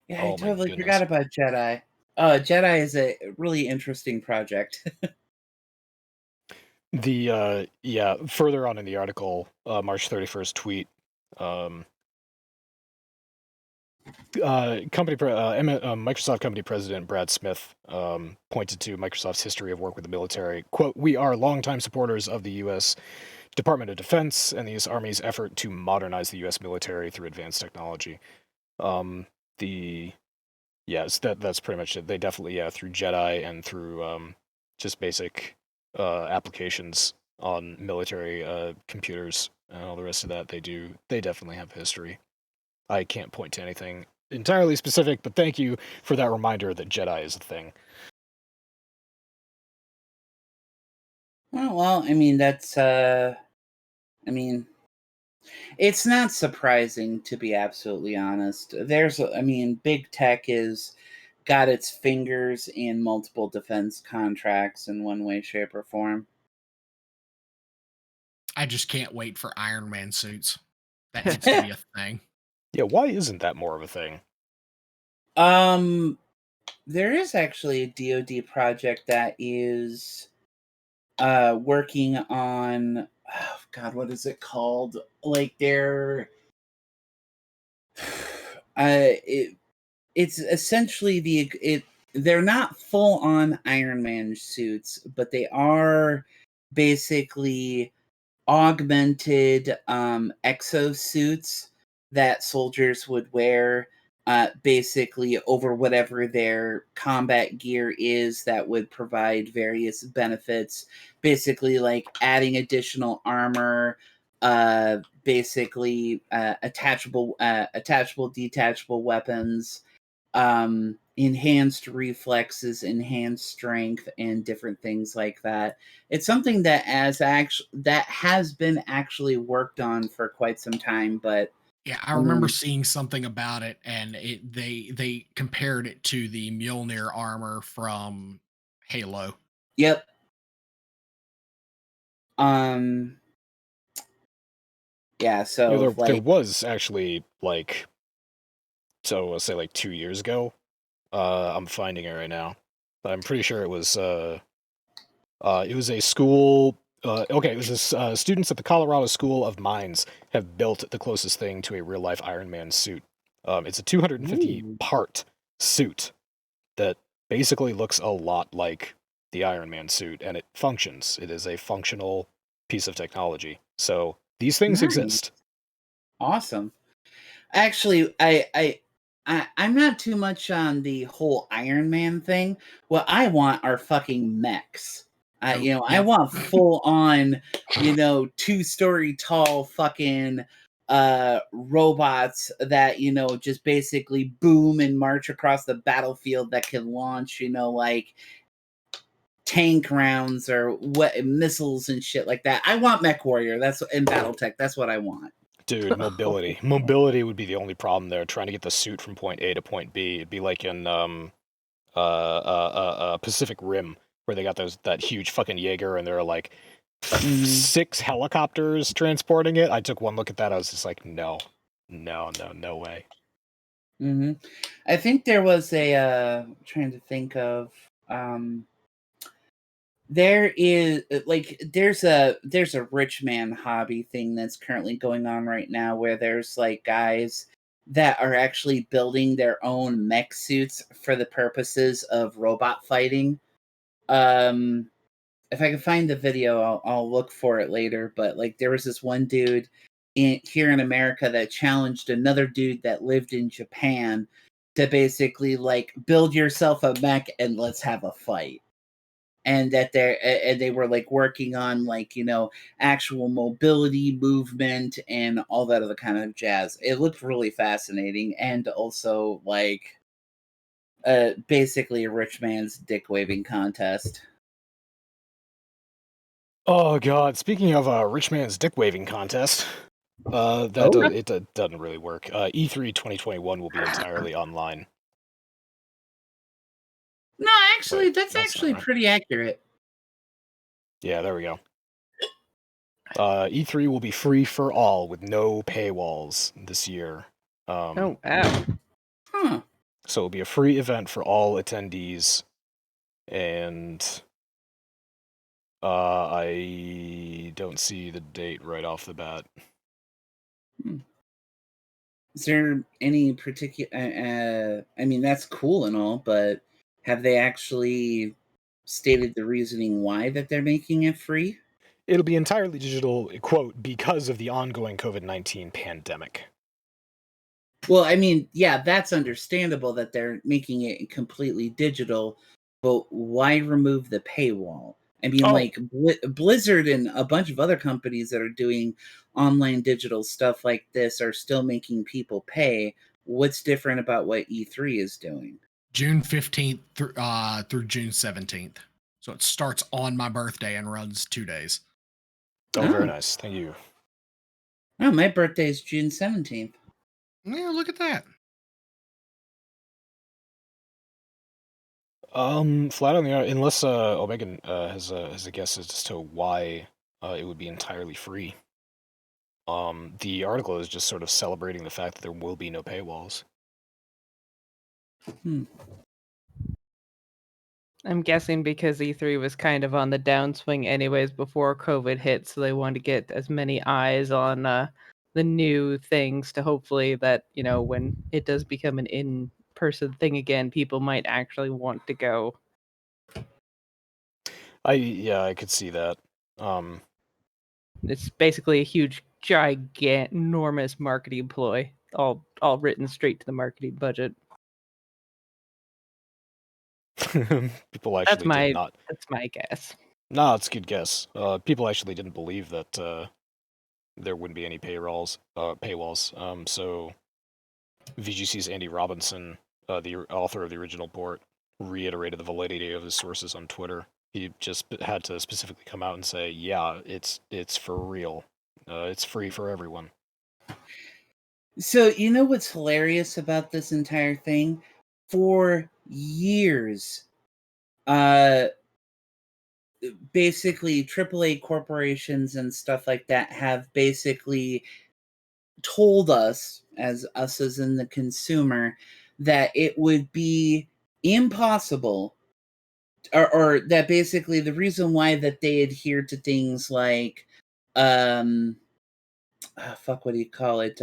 [SPEAKER 2] Yeah, I
[SPEAKER 1] Oh my
[SPEAKER 2] totally
[SPEAKER 1] goodness.
[SPEAKER 2] forgot about Jedi. Jedi is a really interesting project.
[SPEAKER 1] The further on in the article, March 31st tweet, Microsoft company president Brad Smith pointed to Microsoft's history of work with the military. Quote, "We are longtime supporters of the U.S. Department of Defense and the U.S. Army's effort to modernize the U.S. military through advanced technology." That's pretty much it. They definitely, through Jedi and through just basic applications on military computers and all the rest of that, they definitely have history. I can't point to anything entirely specific, but thank you for that reminder that Jedi is a thing.
[SPEAKER 2] Oh, well, I mean, that's, it's not surprising, to be absolutely honest. Big tech is got its fingers in multiple defense contracts in one way, shape, or form.
[SPEAKER 4] I just can't wait for Iron Man suits. That needs to be a thing.
[SPEAKER 1] Yeah, why isn't that more of a thing?
[SPEAKER 2] There is actually a DoD project that is working on, oh God, what is it called? Like they're it's essentially they're not full on Iron Man suits, but they are basically augmented exosuits that soldiers would wear basically over whatever their combat gear is, that would provide various benefits, basically like adding additional armor, basically attachable detachable weapons, enhanced reflexes, enhanced strength, and different things like that. It's something that has been actually worked on for quite some time, but
[SPEAKER 4] yeah, I remember seeing something about it, and they compared it to the Mjolnir armor from Halo.
[SPEAKER 2] Yep. Yeah, so
[SPEAKER 1] there was actually let's say 2 years ago. I'm finding it right now. I'm pretty sure it was a school. It was students at the Colorado School of Mines have built the closest thing to a real life Iron Man suit. It's a 250 part suit that basically looks a lot like the Iron Man suit, and it functions. It is a functional piece of technology. So these things exist.
[SPEAKER 2] Awesome. Actually, I'm not too much on the whole Iron Man thing. What I want are fucking mechs. I
[SPEAKER 4] Yep.
[SPEAKER 2] want full on, 2-story tall fucking robots that, just basically boom and march across the battlefield that can launch, like tank rounds or what missiles and shit like that. I want Mech Warrior. That's in BattleTech. That's what I want.
[SPEAKER 1] Dude, mobility. Mobility would be the only problem there. Trying to get the suit from point A to point B. It'd be like in Pacific Rim, where they got that huge fucking Jaeger, and there are like 6 helicopters transporting it. I took one look at that. I was just like, no way.
[SPEAKER 2] Mm-hmm. I think there was a trying to think of there is there's a rich man hobby thing that's currently going on right now where there's like guys that are actually building their own mech suits for the purposes of robot fighting. If I can find the video, I'll look for it later. But like, there was this one dude here in America that challenged another dude that lived in Japan to basically like build yourself a mech and let's have a fight. And that they were like working on like actual mobility, movement, and all that other kind of jazz. It looked really fascinating, and also like basically a rich man's dick waving contest.
[SPEAKER 1] Oh god! Speaking of rich man's dick waving contest, it doesn't really work. E3 2021 will be entirely online.
[SPEAKER 2] No, actually,
[SPEAKER 1] Wait,
[SPEAKER 2] that's
[SPEAKER 1] not
[SPEAKER 2] actually
[SPEAKER 1] right.
[SPEAKER 2] pretty accurate.
[SPEAKER 1] Yeah, there we go. E3 will be free for all with no paywalls this year.
[SPEAKER 3] Oh, wow.
[SPEAKER 2] Huh.
[SPEAKER 1] So it'll be a free event for all attendees, and I don't see the date right off the bat.
[SPEAKER 2] Is there any particular? I mean, that's cool and all, but have they actually stated the reasoning why that they're making it free?
[SPEAKER 1] It'll be entirely digital, quote, because of the ongoing COVID-19 pandemic.
[SPEAKER 2] Well, I mean, yeah, that's understandable that they're making it completely digital, but why remove the paywall? I mean, like Blizzard and a bunch of other companies that are doing online digital stuff like this are still making people pay. What's different about what E3 is doing?
[SPEAKER 4] June 15th through June 17th. So it starts on my birthday and runs 2 days.
[SPEAKER 1] Oh, very nice. Thank you.
[SPEAKER 2] Oh, my birthday is June 17th.
[SPEAKER 4] Yeah, look at that.
[SPEAKER 1] Flat on the unless Omega has a guess as to why it would be entirely free. The article is just sort of celebrating the fact that there will be no paywalls.
[SPEAKER 3] I'm guessing because E3 was kind of on the downswing anyways before COVID hit, so they wanted to get as many eyes on the new things to hopefully that, when it does become an in-person thing again, people might actually want to go.
[SPEAKER 1] I could see that.
[SPEAKER 3] It's basically a huge, enormous marketing ploy, all written straight to the marketing budget.
[SPEAKER 1] People actually did not.
[SPEAKER 3] That's my guess.
[SPEAKER 1] No, it's a good guess. People actually didn't believe that there wouldn't be any paywalls. So VGC's Andy Robinson, the author of the original port, reiterated the validity of his sources on Twitter. He just had to specifically come out and say, "Yeah, it's for real. It's free for everyone."
[SPEAKER 2] So, you know what's hilarious about this entire thing? For years, basically AAA corporations and stuff like that have basically told us as in the consumer that it would be impossible or that basically the reason why that they adhere to things like what do you call it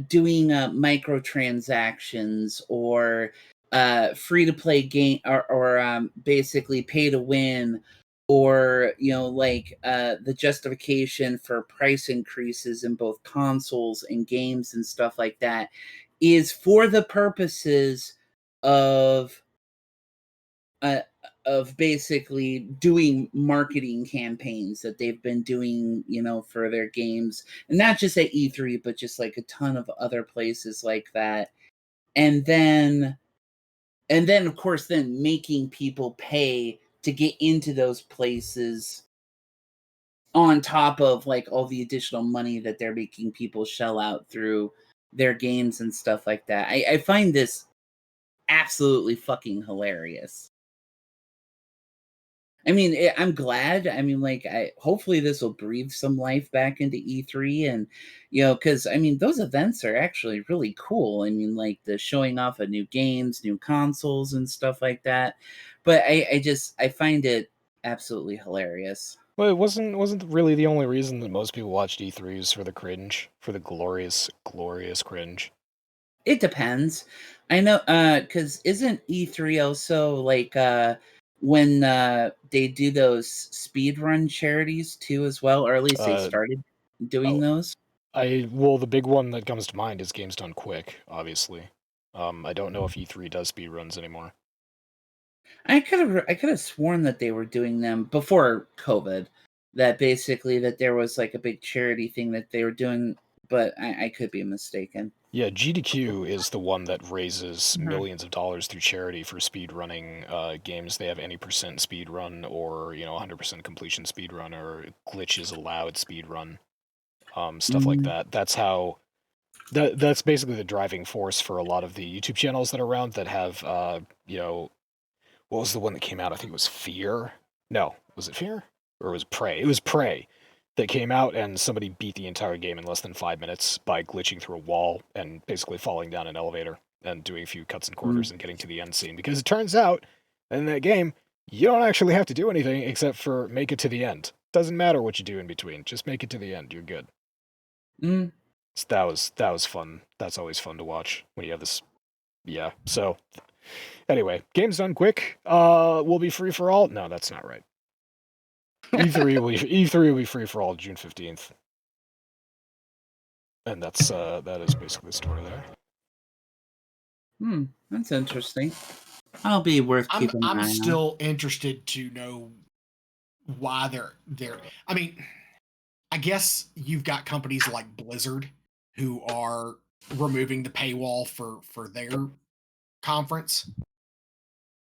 [SPEAKER 2] doing microtransactions or free to play game or basically pay to win or like the justification for price increases in both consoles and games and stuff like that is for the purposes of basically doing marketing campaigns that they've been doing, for their games, and not just at E3, but just like a ton of other places like that. And then of course, then making people pay to get into those places on top of like all the additional money that they're making people shell out through their games and stuff like that. I find this absolutely fucking hilarious. I mean, I'm glad. I mean, like, hopefully this will breathe some life back into E3, and because I mean, those events are actually really cool. I mean, like the showing off of new games, new consoles, and stuff like that. But I find it absolutely hilarious.
[SPEAKER 1] Well, it wasn't really the only reason that most people watched E3s for the cringe, for the glorious cringe.
[SPEAKER 2] It depends. I know, because isn't E3 also like when they do those speedrun charities too as well, or at least they started doing those?
[SPEAKER 1] Well, the big one that comes to mind is Games Done Quick, obviously. I don't know if E3 does speedruns anymore.
[SPEAKER 2] I could have sworn that they were doing them before COVID. That basically that there was like a big charity thing that they were doing, but I could be mistaken.
[SPEAKER 1] Yeah, GDQ is the one that raises millions of dollars through charity for speedrunning games. They have any percent speedrun or 100% completion speedrun or glitches allowed speedrun, stuff like that. That's how. That's basically the driving force for a lot of the YouTube channels that are around that have what was the one that came out? I think it was Fear. No, was it Fear or was it Prey? It was Prey that came out, and somebody beat the entire game in less than 5 minutes by glitching through a wall and basically falling down an elevator and doing a few cuts and quarters and getting to the end scene. Because it turns out in that game, you don't actually have to do anything except for make it to the end. Doesn't matter what you do in between. Just make it to the end. You're good. So that was fun. That's always fun to watch when you have this. Yeah. So anyway, Games Done Quick will be free for all. No, that's not right. E3 will be free for all June 15th. And that is basically the story there.
[SPEAKER 2] That's interesting. I'll be worth keeping an eye on.
[SPEAKER 4] I'm still interested to know why they're I mean, I guess you've got companies like Blizzard who are removing the paywall for their conference.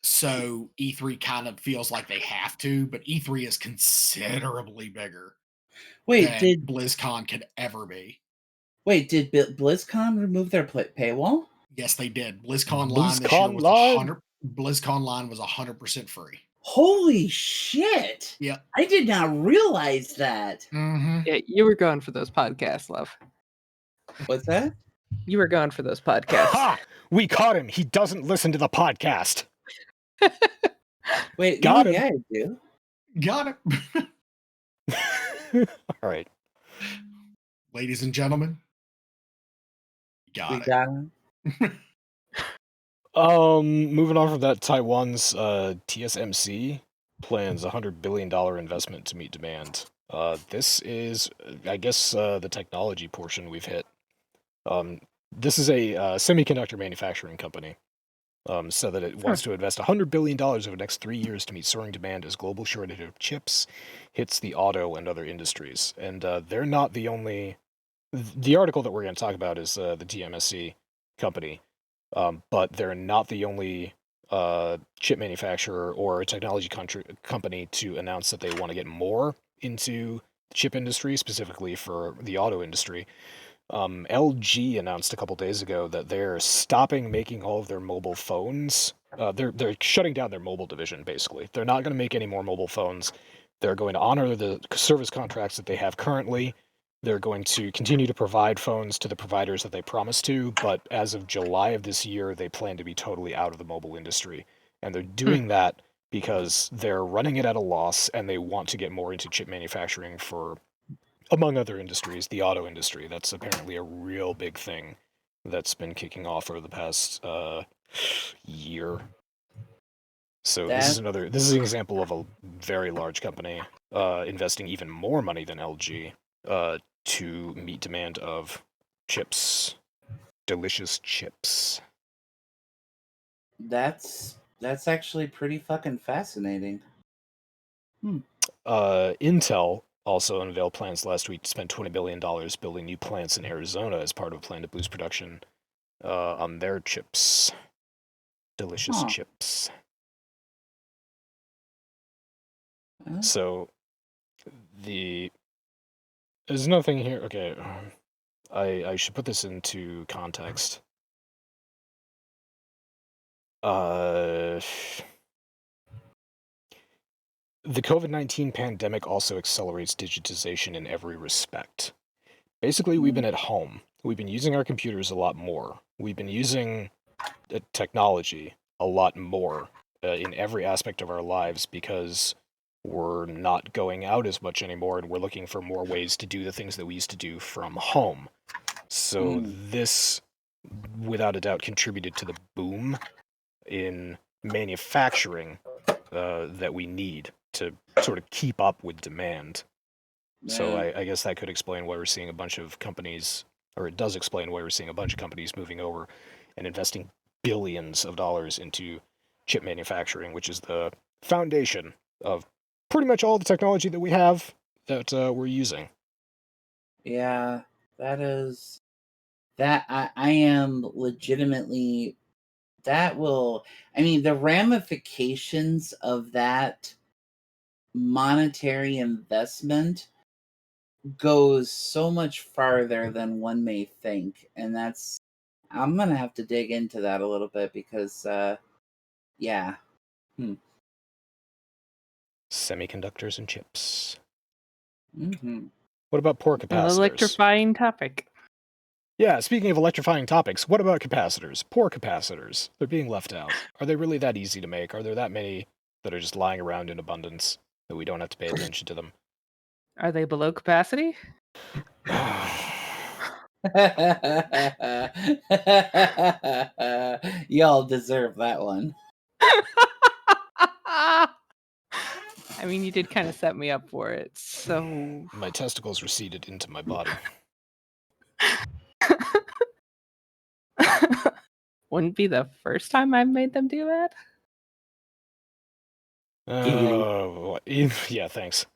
[SPEAKER 4] So E3 kind of feels like they have to, but E3 is considerably bigger than BlizzCon could ever be.
[SPEAKER 2] Wait, did BlizzCon remove their paywall?
[SPEAKER 4] Yes, they did. BlizzCon Line this year was BlizzCon Line was 100% free.
[SPEAKER 2] Holy shit!
[SPEAKER 4] Yeah,
[SPEAKER 2] I did not realize that.
[SPEAKER 3] Yeah, you were going for those podcasts, love.
[SPEAKER 2] What's that?
[SPEAKER 3] You were going for those podcasts.
[SPEAKER 1] Ha! We caught him. He doesn't listen to the podcast.
[SPEAKER 2] Wait,
[SPEAKER 1] got him.
[SPEAKER 2] Yeah, I do.
[SPEAKER 4] Got
[SPEAKER 1] it. All right,
[SPEAKER 4] ladies and gentlemen, got
[SPEAKER 2] him.
[SPEAKER 1] Moving on from that, Taiwan's TSMC plans $100 billion investment to meet demand. This is, I guess, the technology portion we've hit. This is a semiconductor manufacturing company. So that it wants to invest $100 billion over the next 3 years to meet soaring demand as global shortage of chips hits the auto and other industries. And they're not the only. The article that we're going to talk about is the TSMC company, but they're not the only chip manufacturer or technology company to announce that they want to get more into the chip industry, specifically for the auto industry. LG announced a couple days ago that they're stopping making all of their mobile phones. They're shutting down their mobile division, basically. They're not going to make any more mobile phones. They're going to honor the service contracts that they have currently. They're going to continue to provide phones to the providers that they promised to, but as of July of this year, they plan to be totally out of the mobile industry. And they're doing that because they're running it at a loss and they want to get more into chip manufacturing for, among other industries, the auto industry. That's apparently a real big thing that's been kicking off over the past year. So this is an example of a very large company investing even more money than LG to meet demand of chips, delicious chips.
[SPEAKER 2] That's actually pretty fucking fascinating.
[SPEAKER 1] Intel also unveiled plans last week to spend $20 billion building new plants in Arizona as part of a plan to boost production on their chips. Delicious chips. So, there's nothing here. Okay, I should put this into context. The COVID-19 pandemic also accelerates digitization in every respect. Basically, we've been at home. We've been using our computers a lot more. We've been using technology a lot more in every aspect of our lives because we're not going out as much anymore and we're looking for more ways to do the things that we used to do from home. So this, without a doubt, contributed to the boom in manufacturing that we need to sort of keep up with demand. So I guess that could explain why we're seeing a bunch of companies, or it does explain why we're seeing a bunch of companies moving over and investing billions of dollars into chip manufacturing, which is the foundation of pretty much all the technology that we have that we're using.
[SPEAKER 2] Yeah, that is... That I am legitimately... That will... I mean, the ramifications of that monetary investment goes so much farther than one may think, and that's... I'm gonna have to dig into that a little bit because, yeah.
[SPEAKER 1] Semiconductors and chips.
[SPEAKER 2] Mm-hmm.
[SPEAKER 1] What about poor
[SPEAKER 3] An
[SPEAKER 1] capacitors?
[SPEAKER 3] electrifying topic.
[SPEAKER 1] Yeah, speaking of electrifying topics, what about capacitors? Poor capacitors. They're being left out. Are they really that easy to make? Are there that many that are just lying around in abundance that we don't have to pay attention to them?
[SPEAKER 3] Are they below capacity?
[SPEAKER 2] Y'all deserve that one.
[SPEAKER 3] I mean, you did kind of set me up for it, so...
[SPEAKER 1] My testicles receded into my body.
[SPEAKER 3] Wouldn't be the first time I've made them do that.
[SPEAKER 1] Yeah, thanks.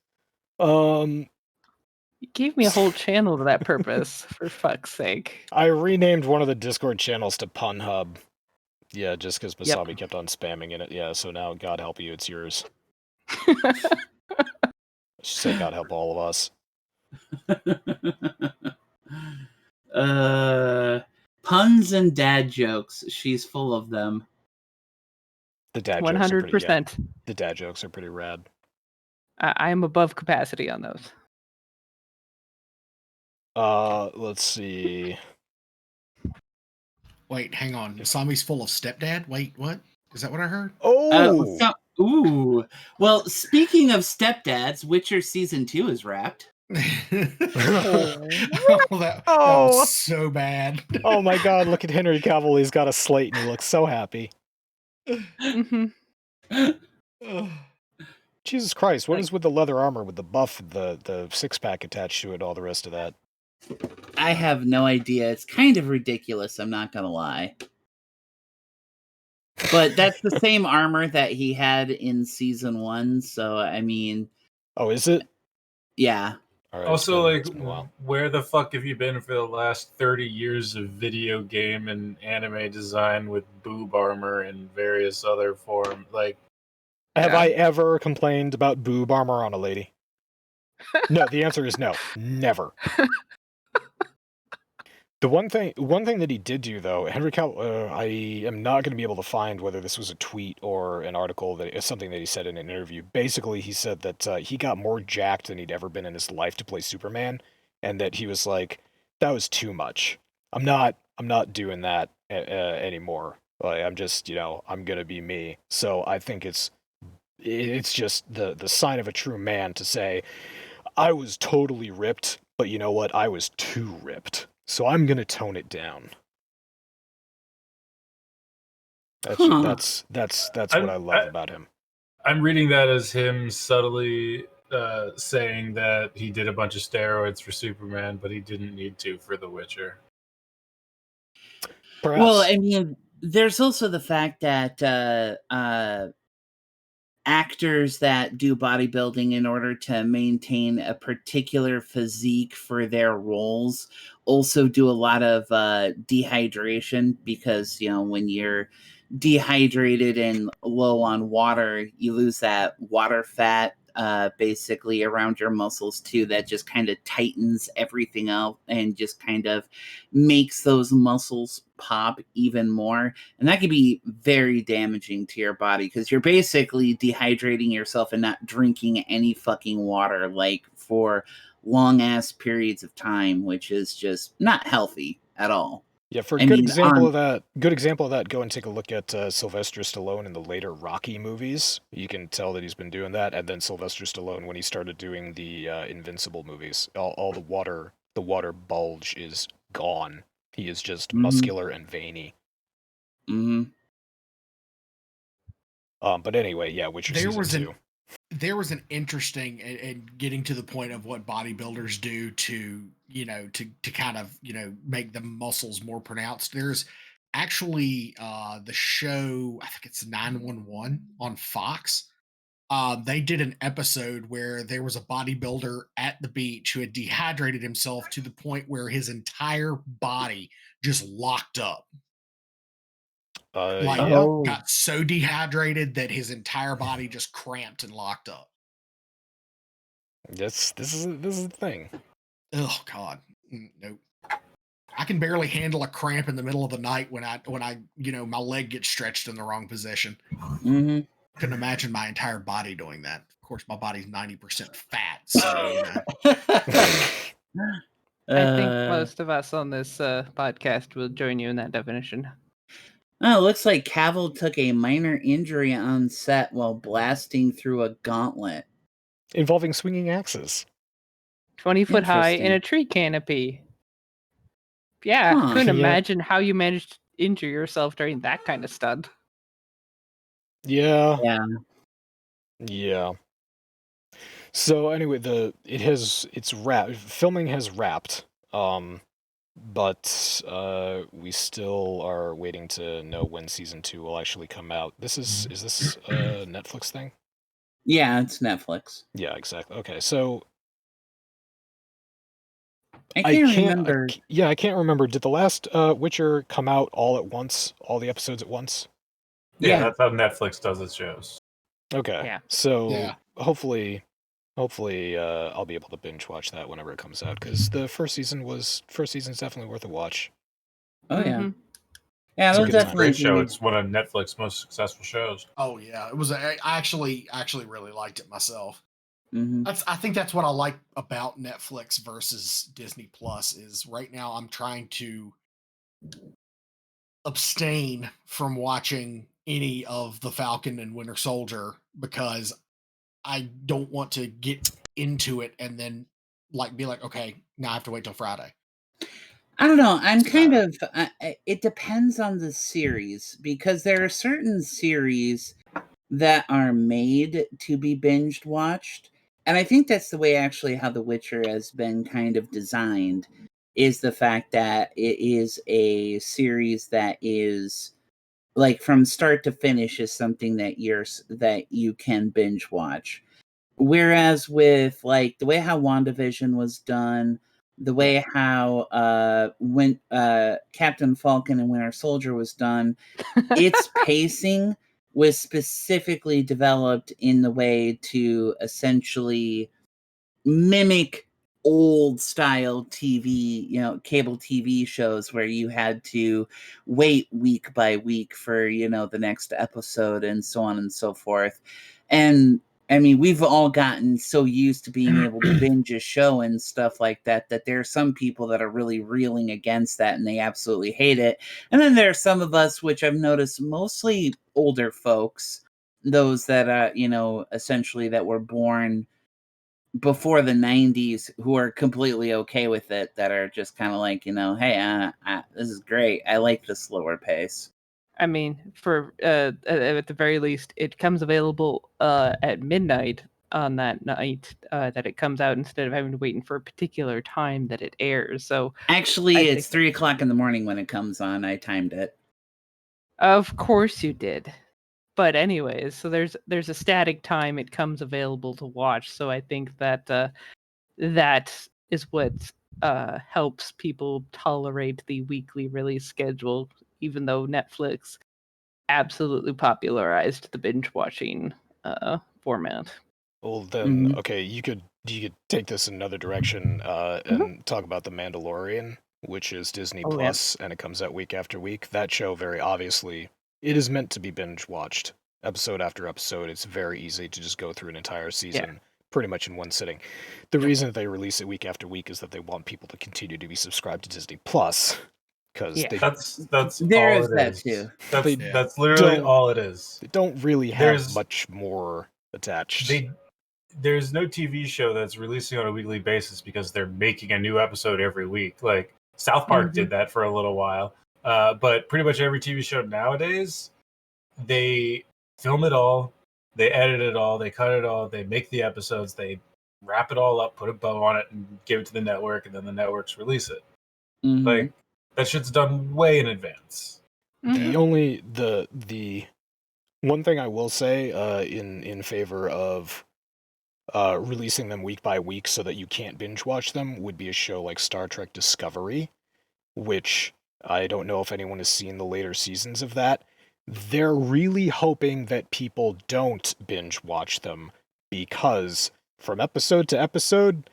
[SPEAKER 3] You gave me a whole channel to that purpose, for fuck's sake.
[SPEAKER 1] I renamed one of the Discord channels to Pun Hub. Yeah, just because
[SPEAKER 3] Yep.
[SPEAKER 1] Masami kept on spamming in it. Yeah, so now, God help you, it's yours. She said, God help all of us.
[SPEAKER 2] Puns and dad jokes. She's full of them.
[SPEAKER 1] The dad jokes are pretty,
[SPEAKER 3] 100%.
[SPEAKER 1] the dad jokes are pretty rad.
[SPEAKER 3] I am above capacity on those.
[SPEAKER 1] Let's see.
[SPEAKER 4] Wait, hang on. Masami's full of stepdad? Wait, what? Is that what I heard?
[SPEAKER 1] Oh!
[SPEAKER 2] Ooh. Well, speaking of stepdads, Witcher Season 2 is wrapped.
[SPEAKER 4] that was so bad.
[SPEAKER 1] Oh my God, look at Henry Cavill. He's got a slate and he looks so happy.
[SPEAKER 3] Mm-hmm.
[SPEAKER 1] Jesus Christ, what is with the leather armor with the buff, the six-pack attached to it, all the rest of that?
[SPEAKER 2] I have no idea. It's kind of ridiculous, I'm not gonna lie. But that's the same armor that he had in Season 1, so I mean...
[SPEAKER 1] Oh, is it?
[SPEAKER 2] Yeah.
[SPEAKER 1] All right,
[SPEAKER 5] Also,
[SPEAKER 1] it's been a while.
[SPEAKER 5] where the fuck have you been for the last 30 years of video game and anime design with boob armor and various other forms? Like,
[SPEAKER 1] Have I ever complained about boob armor on a lady? No, the answer is no. Never. The one thing that he did do, though, Henry Cavill, I am not going to be able to find whether this was a tweet or an article, that it's something that he said in an interview. Basically, he said that he got more jacked than he'd ever been in his life to play Superman, and that he was like, that was too much. I'm not doing that anymore. Like, I'm just, I'm going to be me. So I think it's just the sign of a true man to say, I was totally ripped, but you know what? I was too ripped. So I'm going to tone it down. That's what I love
[SPEAKER 5] I-
[SPEAKER 1] about him.
[SPEAKER 5] I'm reading that as him subtly saying that he did a bunch of steroids for Superman, but he didn't need to for The Witcher.
[SPEAKER 1] Perhaps.
[SPEAKER 2] Well, I mean, there's also the fact that actors that do bodybuilding in order to maintain a particular physique for their roles also do a lot of dehydration, because when you're dehydrated and low on water, you lose that water fat basically around your muscles too, that just kind of tightens everything up and just kind of makes those muscles pop even more. And that can be very damaging to your body, because you're basically dehydrating yourself and not drinking any fucking water, like for long ass periods of time, which is just not healthy at all.
[SPEAKER 1] Yeah, for a
[SPEAKER 2] I
[SPEAKER 1] good
[SPEAKER 2] mean,
[SPEAKER 1] example of that, go and take a look at Sylvester Stallone in the later Rocky movies. You can tell that he's been doing that, and then Sylvester Stallone when he started doing the Invincible movies, all the water bulge is gone. He is just muscular and veiny.
[SPEAKER 2] Mm-hmm.
[SPEAKER 1] But anyway, yeah, Witcher season 2.
[SPEAKER 4] There was an interesting, and getting to the point of what bodybuilders do to kind of make the muscles more pronounced. There's actually the show, I think it's 911 on Fox. They did an episode where there was a bodybuilder at the beach who had dehydrated himself to the point where his entire body just locked up. Got so dehydrated that his entire body just cramped and locked up.
[SPEAKER 1] This is the thing.
[SPEAKER 4] Oh God, nope. I can barely handle a cramp in the middle of the night when I my leg gets stretched in the wrong position.
[SPEAKER 2] Mm-hmm.
[SPEAKER 4] Couldn't imagine my entire body doing that. Of course, my body's 90% fat, so
[SPEAKER 3] I think most of us on this podcast will join you in that definition.
[SPEAKER 2] Oh, it looks like Cavill took a minor injury on set while blasting through a gauntlet.
[SPEAKER 1] Involving swinging axes.
[SPEAKER 3] 20 foot high in a tree canopy. Yeah, couldn't imagine how you managed to injure yourself during that kind of stunt.
[SPEAKER 1] Yeah.
[SPEAKER 2] Yeah.
[SPEAKER 1] Yeah. So anyway, filming has wrapped. But we still are waiting to know when season 2 will actually come out. Is this a Netflix thing?
[SPEAKER 2] Yeah, it's Netflix.
[SPEAKER 1] Yeah, exactly. Okay, so
[SPEAKER 2] I can't remember.
[SPEAKER 1] I can't remember. Did the last Witcher come out all at once? All the episodes at once?
[SPEAKER 5] Yeah, that's how Netflix does its shows.
[SPEAKER 1] Okay.
[SPEAKER 3] Yeah.
[SPEAKER 1] So hopefully I'll be able to binge watch that whenever it comes out, because the first season's definitely worth a watch.
[SPEAKER 2] Oh yeah.
[SPEAKER 3] Mm-hmm.
[SPEAKER 2] Yeah,
[SPEAKER 1] It's a
[SPEAKER 2] it'll
[SPEAKER 1] good
[SPEAKER 2] definitely
[SPEAKER 5] Great show. It's one of Netflix's most successful shows.
[SPEAKER 4] Oh yeah, it was. I actually really liked it myself.
[SPEAKER 2] Mm-hmm.
[SPEAKER 4] I think that's what I like about Netflix versus Disney Plus is right now I'm trying to abstain from watching any of the Falcon and Winter Soldier because I don't want to get into it and then be like, okay, now I have to wait till Friday.
[SPEAKER 2] I don't know. I'm kind of. It depends on the series, because there are certain series that are made to be binged watched, and I think that's the way actually how The Witcher has been kind of designed, is the fact that it is a series that is like from start to finish is something that you can binge watch. Whereas with like the way how WandaVision was done, the way how when Captain Falcon and Winter Soldier was done, its pacing was specifically developed in the way to essentially mimic old style TV, cable TV shows where you had to wait week by week for, the next episode and so on and so forth. And I mean, we've all gotten so used to being able to binge a show and stuff like that, that there are some people that are really reeling against that and they absolutely hate it. And then there are some of us, which I've noticed, mostly older folks, those that, essentially that were born before the 90s, who are completely okay with it, that are just kind of like, hey, this is great. I like the slower pace.
[SPEAKER 3] I mean, for at the very least, it comes available at midnight on that night that it comes out instead of having to wait for a particular time that it airs. So
[SPEAKER 2] Actually,
[SPEAKER 3] I
[SPEAKER 2] it's
[SPEAKER 3] think,
[SPEAKER 2] 3:00 in the morning when it comes on. I timed it.
[SPEAKER 3] of course you did. But anyways, so there's a static time it comes available to watch. So I think that that is what helps people tolerate the weekly release schedule, even though Netflix absolutely popularized the binge watching format.
[SPEAKER 1] Well, then,
[SPEAKER 2] Mhm.
[SPEAKER 1] okay, you could take this in another direction and talk about The Mandalorian, which is Disney
[SPEAKER 3] Oh yeah.
[SPEAKER 1] Plus, and it comes out week after week. That show, very obviously, it is meant to be binge watched, episode after episode. It's very easy to just go through an entire season pretty much in one sitting. The reason that they release it week after week is that they want people to continue to be subscribed to Disney Plus, because
[SPEAKER 3] Yeah.
[SPEAKER 5] That's
[SPEAKER 2] There
[SPEAKER 5] all
[SPEAKER 2] is
[SPEAKER 5] it
[SPEAKER 2] that
[SPEAKER 5] is.
[SPEAKER 2] too.
[SPEAKER 5] That's literally
[SPEAKER 1] don't-
[SPEAKER 5] all it is.
[SPEAKER 1] they don't really have
[SPEAKER 5] There's-
[SPEAKER 1] much more attached.
[SPEAKER 5] There's no TV show that's releasing on a weekly basis because they're making a new episode every week. Like South Park did that for a little while, but pretty much every TV show nowadays, they film it all, they edit it all, they cut it all, they make the episodes, they wrap it all up, put a bow on it, and give it to the network, and then the networks release it.
[SPEAKER 2] Mhm.
[SPEAKER 5] Like that shit's done way in advance.
[SPEAKER 1] The only the one thing I will say in favor of releasing them week by week so that you can't binge watch them would be a show like Star Trek Discovery, which I don't know if anyone has seen the later seasons of that. They're really hoping that people don't binge watch them because from episode to episode,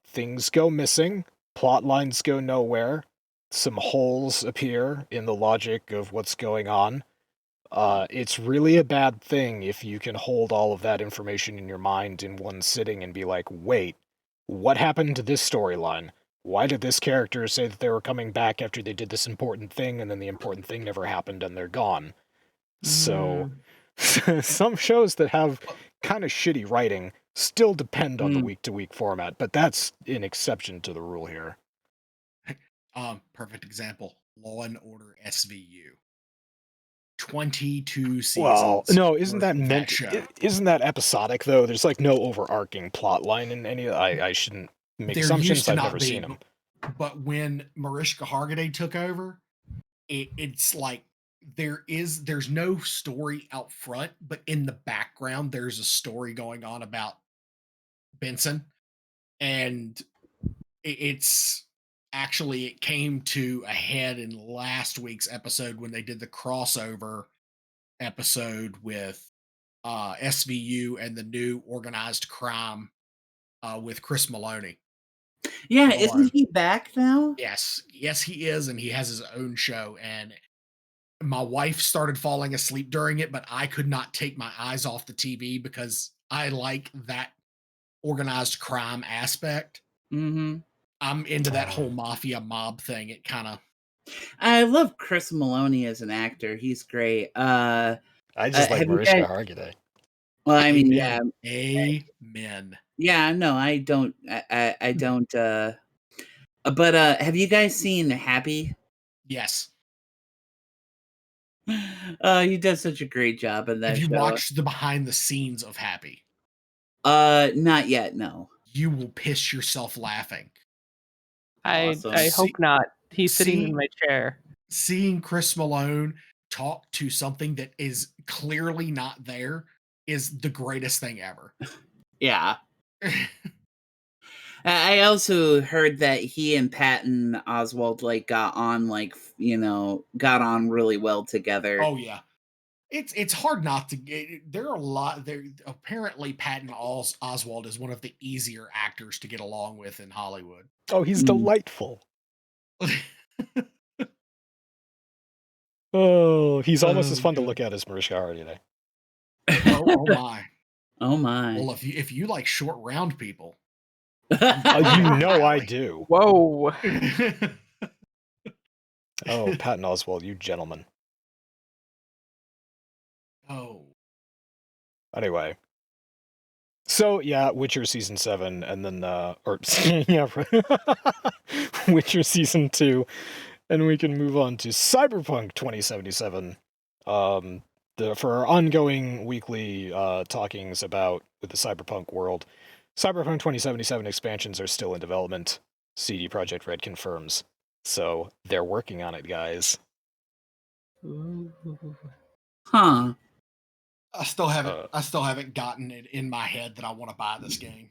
[SPEAKER 1] things go missing, plot lines go nowhere, some holes appear in the logic of what's going on. It's really a bad thing if you can hold all of that information in your mind in one sitting and be like, wait, what happened to this storyline? Why did this character say that they were coming back after they did this important thing and then the important thing never happened and they're gone? So, some shows that have kind of shitty writing still depend on the week-to-week format, but that's an exception to the rule here.
[SPEAKER 4] Perfect example. Law and Order SVU. 22 seasons.
[SPEAKER 1] Well, no, isn't that
[SPEAKER 4] worth of
[SPEAKER 1] meant?
[SPEAKER 4] show.
[SPEAKER 1] Isn't that episodic though? There's like no overarching plot line in any. I shouldn't make
[SPEAKER 4] There
[SPEAKER 1] assumptions.
[SPEAKER 4] used to
[SPEAKER 1] I've
[SPEAKER 4] not
[SPEAKER 1] never
[SPEAKER 4] be,
[SPEAKER 1] seen them.
[SPEAKER 4] But when Mariska Hargitay took over, it's like there's no story out front, but in the background there's a story going on about Benson, and it's actually it came to a head in last week's episode when they did the crossover episode with SVU and the new organized crime with Chris Maloney.
[SPEAKER 2] Yeah, isn't he back now?
[SPEAKER 4] Yes, he is, and he has his own show. And my wife started falling asleep during it, but I could not take my eyes off the TV because I like that organized crime aspect.
[SPEAKER 2] Mm-hmm.
[SPEAKER 4] I'm into that whole mafia mob thing. It kind of.
[SPEAKER 2] I love Chris Maloney as an actor. He's great.
[SPEAKER 1] I just like Mariska Hargitay.
[SPEAKER 2] Well, I mean,
[SPEAKER 4] Amen.
[SPEAKER 2] yeah.
[SPEAKER 4] Amen.
[SPEAKER 2] Yeah, no, I don't. I don't. But have you guys seen Happy?
[SPEAKER 4] Yes.
[SPEAKER 2] He does such a great job in that
[SPEAKER 4] Have you
[SPEAKER 2] show.
[SPEAKER 4] watched the behind the scenes of Happy?
[SPEAKER 2] Not yet. No.
[SPEAKER 4] You will piss yourself laughing.
[SPEAKER 2] Awesome.
[SPEAKER 3] I hope not. He's sitting in my chair.
[SPEAKER 4] Seeing Chris Malone talk to something that is clearly not there is the greatest thing ever.
[SPEAKER 2] Yeah. I also heard that he and Patton Oswalt got on really well together.
[SPEAKER 4] Oh yeah. It's hard not to get. There are a lot. There apparently Patton Oswalt is one of the easier actors to get along with in Hollywood.
[SPEAKER 1] Oh, he's delightful. Oh, he's almost as fun to look at as Mariska Hargitay.
[SPEAKER 4] Oh my!
[SPEAKER 2] Oh my!
[SPEAKER 4] Well, if you like short, round people,
[SPEAKER 1] you know I do.
[SPEAKER 3] Whoa!
[SPEAKER 1] Oh, Patton Oswalt, you gentleman.
[SPEAKER 4] Oh.
[SPEAKER 1] Anyway. So, yeah, Witcher Season 7, and then, Witcher Season 2, And we can move on to Cyberpunk 2077. For our ongoing weekly talkings about with the Cyberpunk world, Cyberpunk 2077 expansions are still in development. CD Projekt Red confirms. So they're working on it, guys.
[SPEAKER 3] Ooh.
[SPEAKER 2] Huh.
[SPEAKER 4] I still haven't gotten it in my head that I want to buy this game.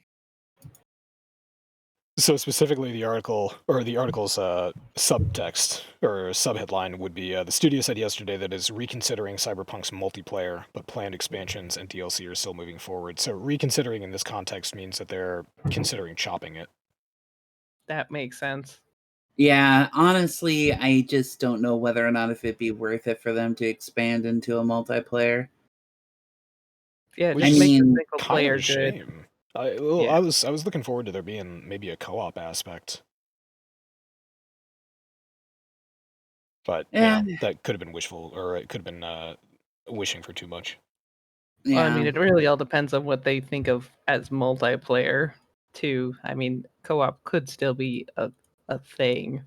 [SPEAKER 1] So specifically, the article's subtext or subheadline would be: the studio said yesterday that it's reconsidering Cyberpunk's multiplayer, but planned expansions and DLC are still moving forward. So reconsidering in this context means that they're considering chopping it.
[SPEAKER 3] That makes sense.
[SPEAKER 2] Yeah, honestly, I just don't know whether or not if it'd be worth it for them to expand into a multiplayer.
[SPEAKER 3] Yeah,
[SPEAKER 1] Which
[SPEAKER 3] just
[SPEAKER 2] I
[SPEAKER 3] make
[SPEAKER 2] mean,
[SPEAKER 3] the single
[SPEAKER 1] Kind
[SPEAKER 3] player
[SPEAKER 1] of a
[SPEAKER 3] good.
[SPEAKER 1] shame.
[SPEAKER 3] Yeah.
[SPEAKER 1] I was looking forward to there being maybe a co-op aspect, but
[SPEAKER 2] Yeah.
[SPEAKER 1] that could have been wishful, or it could have been wishing for too much.
[SPEAKER 3] Well, I mean,
[SPEAKER 2] Yeah.
[SPEAKER 3] it really all depends on what they think of as multiplayer, too. I mean, co-op could still be a thing.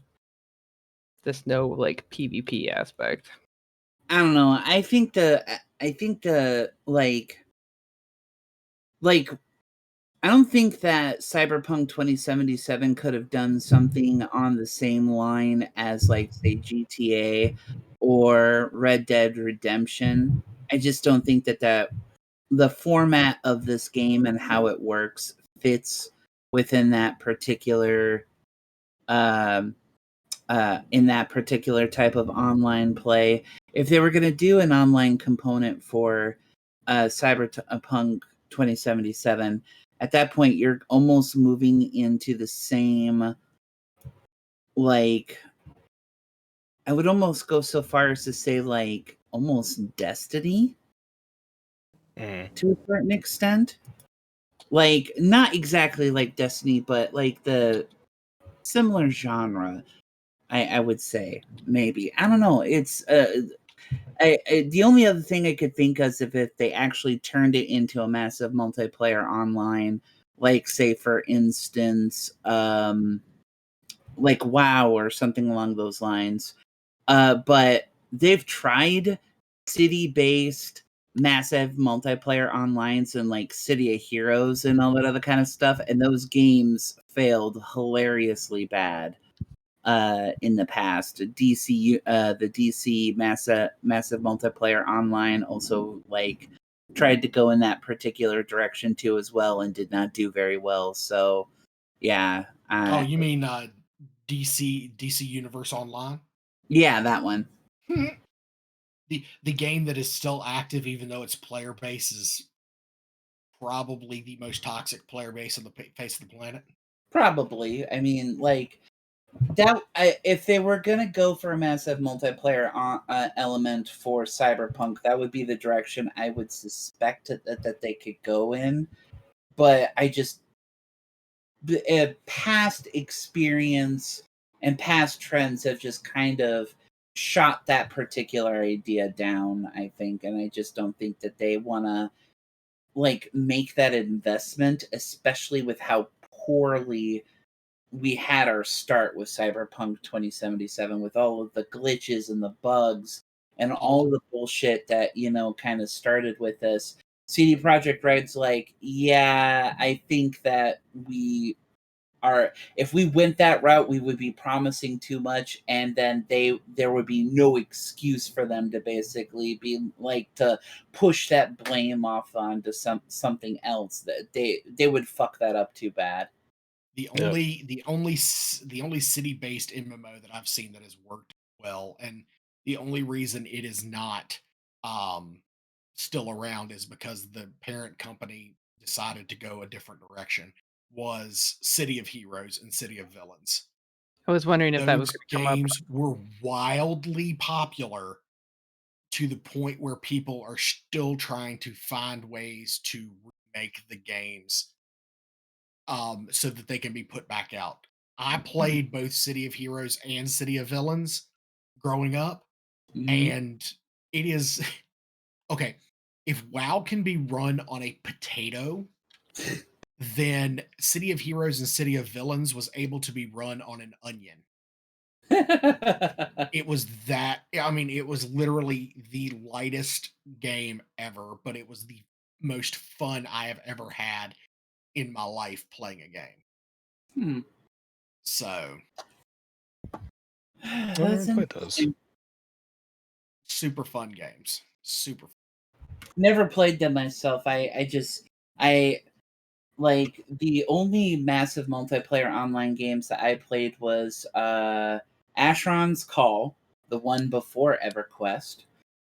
[SPEAKER 3] There's no like PvP aspect.
[SPEAKER 2] I don't know. I think the like I don't think that Cyberpunk 2077 could have done something on the same line as like say GTA or Red Dead Redemption. I just don't think that the format of this game and how it works fits within that particular um in that particular type of online play. If they were going to do an online component for Cyberpunk 2077, at that point you're almost moving into the same, like, I would almost go so far as to say like almost Destiny to a certain extent. Like not exactly like Destiny, but like the similar genre. I would say maybe. I don't know. It's the only other thing I could think of is if they actually turned it into a massive multiplayer online, like say for instance, like WoW or something along those lines. But they've tried city-based massive multiplayer onlines and like City of Heroes and all that other kind of stuff, and those games failed hilariously bad in the past. The DC massive multiplayer online also like tried to go in that particular direction too as well and did not do very well. So yeah,
[SPEAKER 4] Oh, you mean DC Universe Online?
[SPEAKER 2] yeah, that one.
[SPEAKER 4] The game that is still active, even though its player base is probably the most toxic player base on the face of the planet.
[SPEAKER 2] Probably. I mean, like that. If they were gonna go for a massive multiplayer element for Cyberpunk, that would be the direction I would suspect that they could go in. But I just past experience and past trends have just kind of shot that particular idea down, I think, and I just don't think that they want to like make that investment, especially with how poorly we had our start with Cyberpunk 2077 with all of the glitches and the bugs and all the bullshit that, kind of started with this. CD Projekt Red's like, yeah, I think that if we went that route, we would be promising too much, and then there would be no excuse for them to basically be like to push that blame off onto something else. That they would fuck that up too bad.
[SPEAKER 4] The only city based MMO that I've seen that has worked well, and the only reason it is not still around is because the parent company decided to go a different direction, was City of Heroes and City of Villains.
[SPEAKER 3] I was wondering if that was
[SPEAKER 4] Those
[SPEAKER 3] going to come up.
[SPEAKER 4] games were wildly popular to the point where people are still trying to find ways to remake the games so that they can be put back out. I played both City of Heroes and City of Villains growing up,
[SPEAKER 2] Mhm.
[SPEAKER 4] and it is okay. If WoW can be run on a potato, then City of Heroes and City of Villains was able to be run on an onion. It was that. I mean, it was literally the lightest game ever, but it was the most fun I have ever had in my life playing a game. So,
[SPEAKER 2] That's
[SPEAKER 1] played those.
[SPEAKER 4] super fun games. Super.
[SPEAKER 2] Never played them myself. I like the only massive multiplayer online games that I played was Ashron's Call, the one before EverQuest,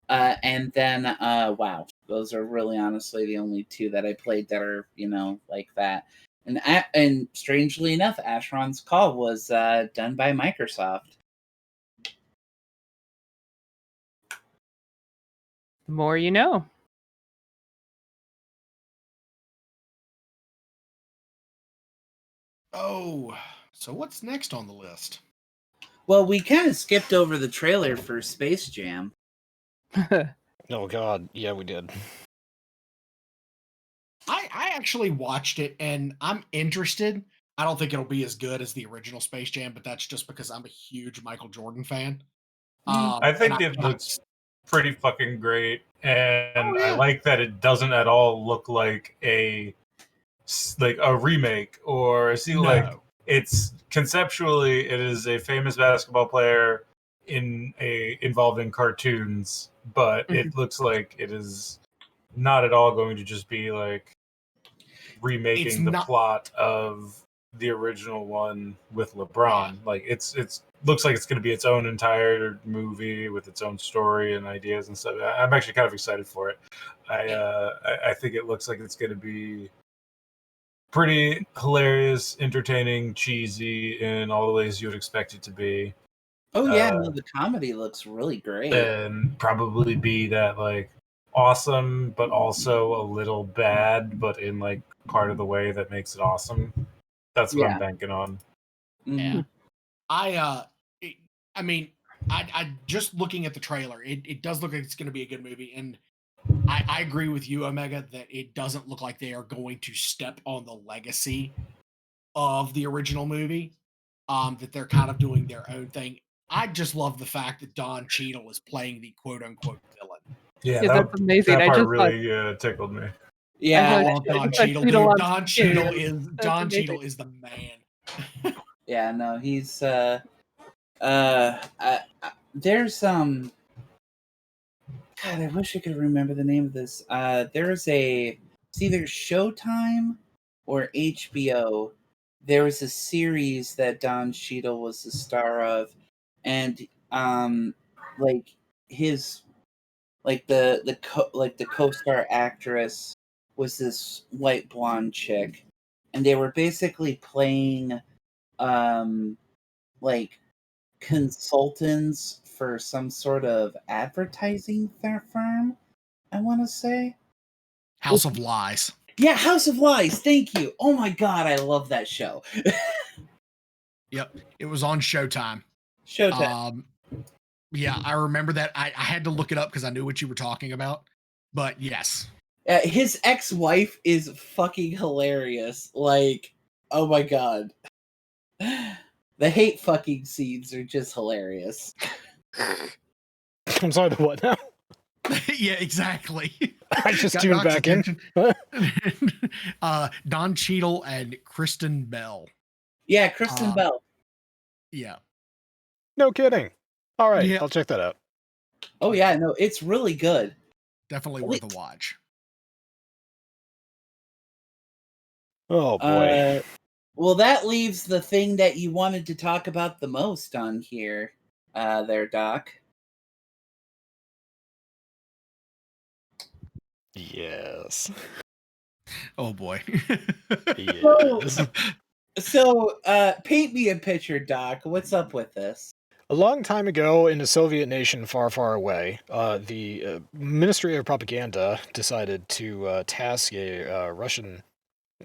[SPEAKER 2] and then WoW. Those are really honestly the only two that I played that are like that. And strangely enough, Ashron's Call was done by Microsoft.
[SPEAKER 3] The more you know.
[SPEAKER 4] Oh, so what's next on the list?
[SPEAKER 2] Well, we kind of skipped over the trailer for Space Jam.
[SPEAKER 1] Oh God, yeah, we did.
[SPEAKER 4] I actually watched it and I'm interested. I don't think it'll be as good as the original Space Jam, but that's just because I'm a huge Michael Jordan fan.
[SPEAKER 5] I think it looks pretty fucking great, and I like that it doesn't at all look like a remake or like it's conceptually it is a famous basketball player involved in cartoons, but it looks like it is not at all going to just be like remaking the plot of the original one with LeBron. Like it's looks like it's going to be its own entire movie with its own story and ideas and stuff. I'm actually kind of excited for it. I think it looks like it's going to be pretty hilarious, entertaining, cheesy in all the ways you would expect it to be.
[SPEAKER 2] Oh yeah, no, the comedy looks really great.
[SPEAKER 5] And probably be that like awesome, but also a little bad, but in like part of the way that makes it awesome. That's what I'm banking on.
[SPEAKER 4] Yeah. I mean, I just looking at the trailer, it does look like it's going to be a good movie, and I agree with you, Omega, that it doesn't look like they are going to step on the legacy of the original movie. That they're kind of doing their own thing. I just love the fact that Don Cheadle is playing the quote-unquote villain.
[SPEAKER 3] Yeah, that's amazing.
[SPEAKER 5] That part really tickled me.
[SPEAKER 2] Yeah,
[SPEAKER 4] Don Cheadle, dude. Don Cheadle is the man.
[SPEAKER 2] Yeah, no, he's there's God, I wish I could remember the name of this. There's it's either Showtime or HBO. There was a series that Don Cheadle was the star of, and like his the co-star actress was this white blonde chick, and they were basically playing like consultants for some sort of advertising firm, I want to say.
[SPEAKER 4] House of Lies.
[SPEAKER 2] Yeah, House of Lies. Thank you. Oh my god, I love that show.
[SPEAKER 4] Yep, it was on Showtime. Yeah, I remember that. I had to look it up because I knew what you were talking about. But yes.
[SPEAKER 2] His ex-wife is fucking hilarious. Like, oh my god. The hate fucking scenes are just hilarious.
[SPEAKER 1] I'm sorry, the what now?
[SPEAKER 4] Yeah, exactly.
[SPEAKER 1] I just tuned back in.
[SPEAKER 4] Don Cheadle and Kristen Bell.
[SPEAKER 2] Yeah, Kristen Bell.
[SPEAKER 4] Yeah.
[SPEAKER 1] No kidding. All right, I'll check that out.
[SPEAKER 2] Oh yeah, no, it's really good.
[SPEAKER 4] Definitely worth a watch.
[SPEAKER 1] Oh boy.
[SPEAKER 2] Well, that leaves the thing that you wanted to talk about the most on here, there, Doc.
[SPEAKER 1] Yes.
[SPEAKER 4] Oh boy.
[SPEAKER 1] Yes.
[SPEAKER 2] So, paint me a picture, Doc. What's up with this?
[SPEAKER 1] A long time ago, in a Soviet nation far, far away, the Ministry of Propaganda decided to task a Russian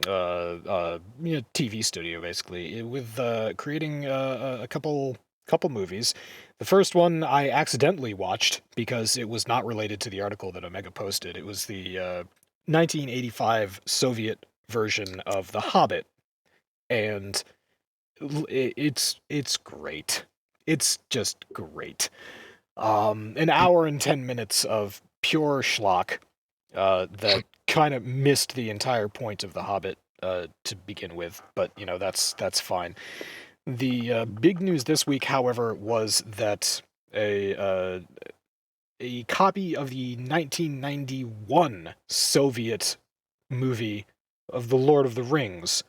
[SPEAKER 1] TV studio, basically, with creating a couple movies. The first one I accidentally watched because it was not related to the article that Omega posted. It was the 1985 Soviet version of The Hobbit, and it's great. It's just great. An hour and 10 minutes of pure schlock that kind of missed the entire point of The Hobbit to begin with, but that's fine. The big news this week, however, was that a copy of the 1991 Soviet movie of The Lord of the Rings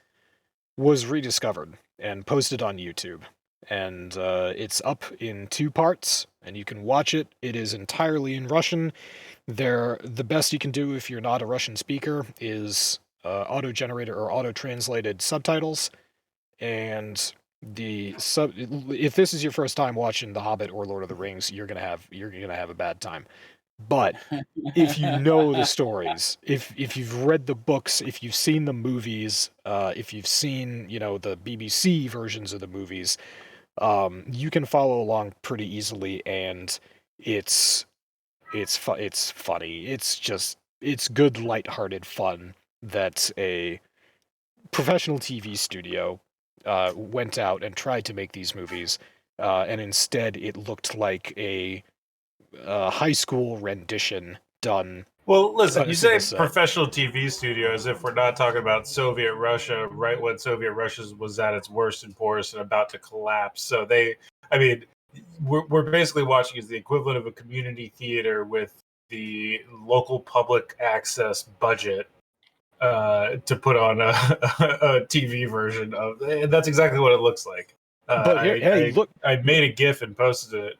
[SPEAKER 1] was rediscovered and posted on YouTube. And it's up in 2 parts, and you can watch it. It is entirely in Russian. The best you can do if you're not a Russian speaker is auto-generated or auto-translated subtitles. And if this is your first time watching The Hobbit or Lord of the Rings, you're gonna have a bad time. But if you know the stories, if you've read the books, if you've seen the movies, if you've seen the BBC versions of the movies, you can follow along pretty easily, and it's funny. It's good, lighthearted fun that a professional TV studio went out and tried to make these movies, and instead it looked like a high school rendition done.
[SPEAKER 5] Well, listen, you say
[SPEAKER 1] set.
[SPEAKER 5] professional TV studio as if we're not talking about Soviet Russia, right when Soviet Russia was at its worst and poorest and about to collapse. So we're basically watching as the equivalent of a community theater with the local public access budget to put on a TV version of, and that's exactly what it looks like.
[SPEAKER 1] But look,
[SPEAKER 5] I made a GIF and posted it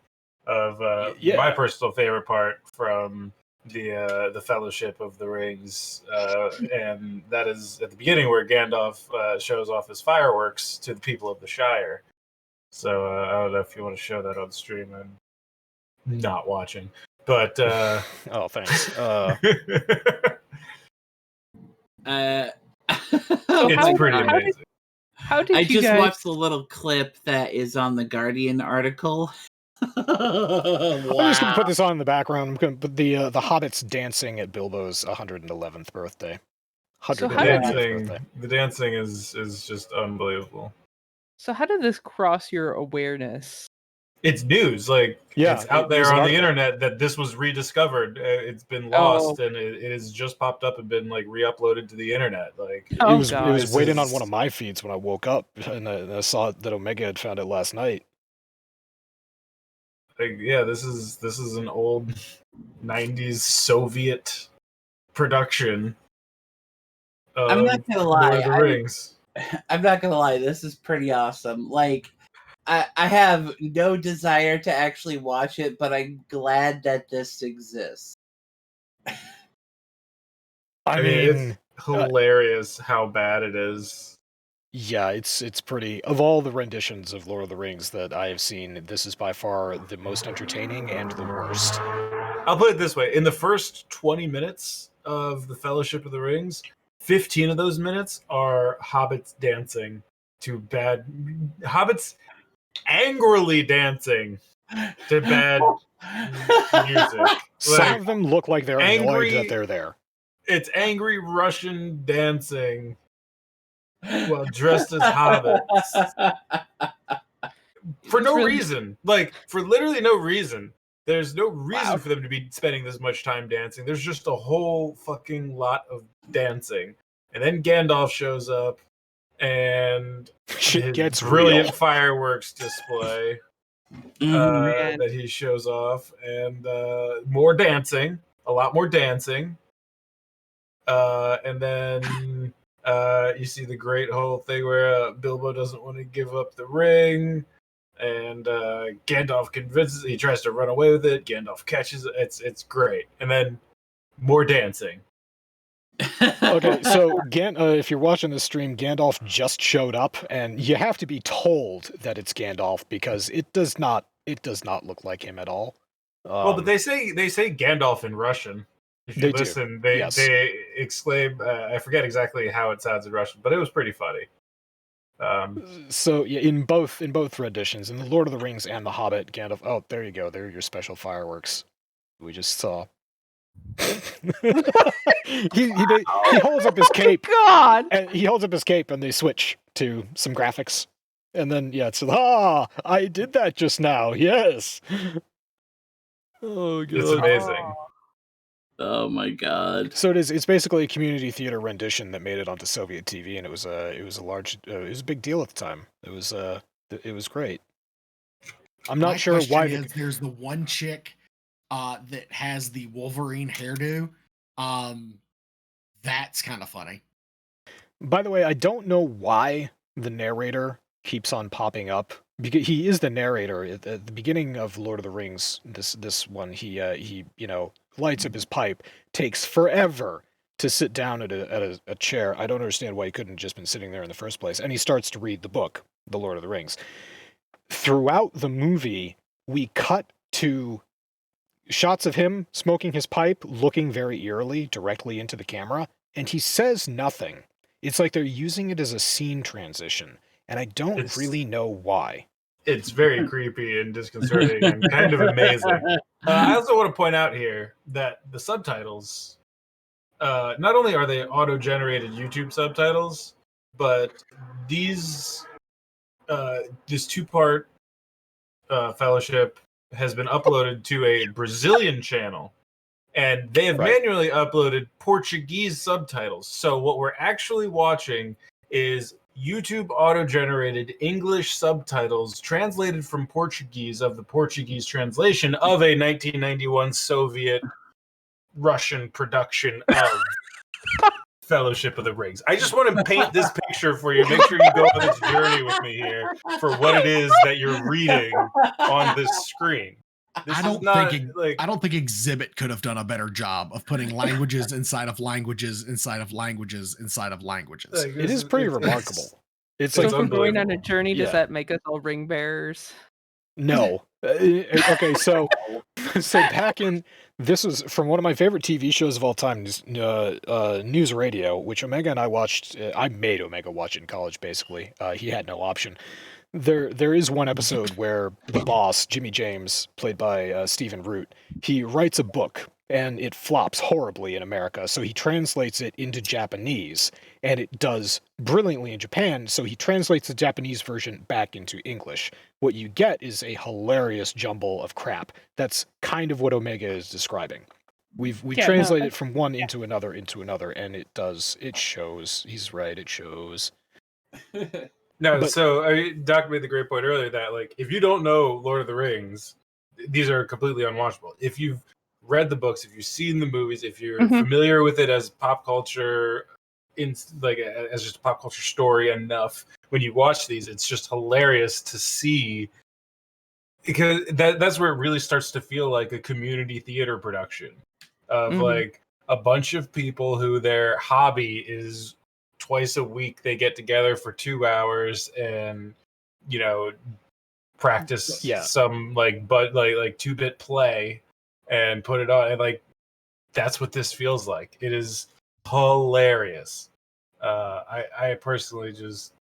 [SPEAKER 5] of my personal favorite part from the Fellowship of the Rings, and that is at the beginning where Gandalf shows off his fireworks to the people of the Shire. So I don't know if you want to show that on stream. I'm not watching, but
[SPEAKER 1] oh, thanks.
[SPEAKER 5] It's pretty amazing.
[SPEAKER 3] How did
[SPEAKER 2] I
[SPEAKER 3] you
[SPEAKER 2] just
[SPEAKER 3] guys...
[SPEAKER 2] watched the little clip that is on the Guardian article.
[SPEAKER 1] Wow. I'm just gonna put this on in the background. I'm gonna put the Hobbits dancing at Bilbo's 111th birthday.
[SPEAKER 5] The dancing is just unbelievable.
[SPEAKER 3] So how did this cross your awareness?
[SPEAKER 5] It's news, it's out there on the internet that this was rediscovered. It's been lost, and it has just popped up and been re-uploaded to the internet.
[SPEAKER 1] It was waiting on one of my feeds when I woke up, and I saw that Omega had found it last night.
[SPEAKER 5] This is an old 90s Soviet production.
[SPEAKER 2] I'm not gonna lie.
[SPEAKER 5] Lord of the Rings.
[SPEAKER 2] I'm not gonna lie. This is pretty awesome. I have no desire to actually watch it, but I'm glad that this exists.
[SPEAKER 5] I mean, it's hilarious how bad it is.
[SPEAKER 1] Yeah, it's pretty. Of all the renditions of Lord of the Rings that I have seen, this is by far the most entertaining and the worst.
[SPEAKER 5] I'll put it this way. In the first 20 minutes of The Fellowship of the Rings, 15 of those minutes are hobbits dancing to bad... Hobbits angrily dancing to bad music.
[SPEAKER 1] Some of them look like they're annoyed that they're there.
[SPEAKER 5] It's angry Russian dancing while dressed as hobbits. For no reason. For literally no reason. There's no reason for them to be spending this much time dancing. There's just a whole fucking lot of dancing. And then Gandalf shows up, and
[SPEAKER 1] shit gets
[SPEAKER 5] brilliant
[SPEAKER 1] real.
[SPEAKER 5] Fireworks display that he shows off, and more dancing, a lot more dancing. And then you see the great whole thing where Bilbo doesn't want to give up the ring, and Gandalf convinces, he tries to run away with it, Gandalf catches it. It's great. And then more dancing.
[SPEAKER 1] Okay, so if you're watching this stream, Gandalf just showed up, and you have to be told that it's Gandalf because it does not look like him at all.
[SPEAKER 5] Well, but they say Gandalf in Russian. If you listen, they exclaim. I forget exactly how it sounds in Russian, but it was pretty funny.
[SPEAKER 1] So yeah, in both renditions, in the Lord of the Rings and the Hobbit, Gandalf. Oh, there you go. There are your special fireworks we just saw. he holds up his cape.
[SPEAKER 3] God!
[SPEAKER 1] And he holds up his cape, and they switch to some graphics. And then it's I did that just now. Yes. Oh god.
[SPEAKER 5] It's amazing.
[SPEAKER 6] Oh my god.
[SPEAKER 1] So it's basically a community theater rendition that made it onto Soviet TV, and it was a big deal at the time. It was great. I'm not
[SPEAKER 4] My
[SPEAKER 1] sure
[SPEAKER 4] question
[SPEAKER 1] why
[SPEAKER 4] is, there's the one chick that has the Wolverine hairdo. That's kind of funny.
[SPEAKER 1] By the way, I don't know why the narrator keeps on popping up, because he is the narrator at the beginning of Lord of the Rings. This one, he lights up his pipe, takes forever to sit down at a chair. I don't understand why he couldn't have just been sitting there in the first place. And he starts to read the book, The Lord of the Rings. Throughout the movie, we cut to shots of him smoking his pipe, looking very eerily directly into the camera, and he says nothing. It's like they're using it as a scene transition, and I don't really know why.
[SPEAKER 5] It's very creepy and disconcerting and kind of amazing. I also want to point out here that the subtitles, not only are they auto-generated YouTube subtitles, but this two-part fellowship has been uploaded to a Brazilian channel, and they have manually uploaded Portuguese subtitles. So what we're actually watching is YouTube auto-generated English subtitles translated from Portuguese of the Portuguese translation of a 1991 Soviet Russian production of Fellowship of the Rings. I just want to paint this picture for you. Make sure you go on this journey with me here for what it is that you're reading on this screen.
[SPEAKER 4] I don't think Exhibit could have done a better job of putting languages inside of languages inside of languages inside of languages.
[SPEAKER 1] Like, it is pretty remarkable. It's
[SPEAKER 3] so
[SPEAKER 1] like
[SPEAKER 3] if we're going on a journey, does that make us all ring bearers?
[SPEAKER 1] No. Okay, so back in, this was from one of my favorite TV shows of all time, News Radio, which Omega and I watched. I made Omega watch it in college, basically. He had no option. There is one episode where the boss, Jimmy James, played by Stephen Root, he writes a book, and it flops horribly in America, so he translates it into Japanese, and it does brilliantly in Japan, so he translates the Japanese version back into English. What you get is a hilarious jumble of crap. That's kind of what Omega is describing. We translate it from one into another, and it shows. He's right, it shows.
[SPEAKER 5] So Doc made the great point earlier that, like, if you don't know Lord of the Rings, these are completely unwatchable. If you've read the books, if you've seen the movies, if you're familiar with it as pop culture, as just a pop culture story enough, when you watch these, it's just hilarious to see, because that's where it really starts to feel like a community theater production of like a bunch of people who their hobby is twice a week they get together for 2 hours and practice some like 2-bit play and put it on, and like that's what this feels like. It is hilarious. I personally just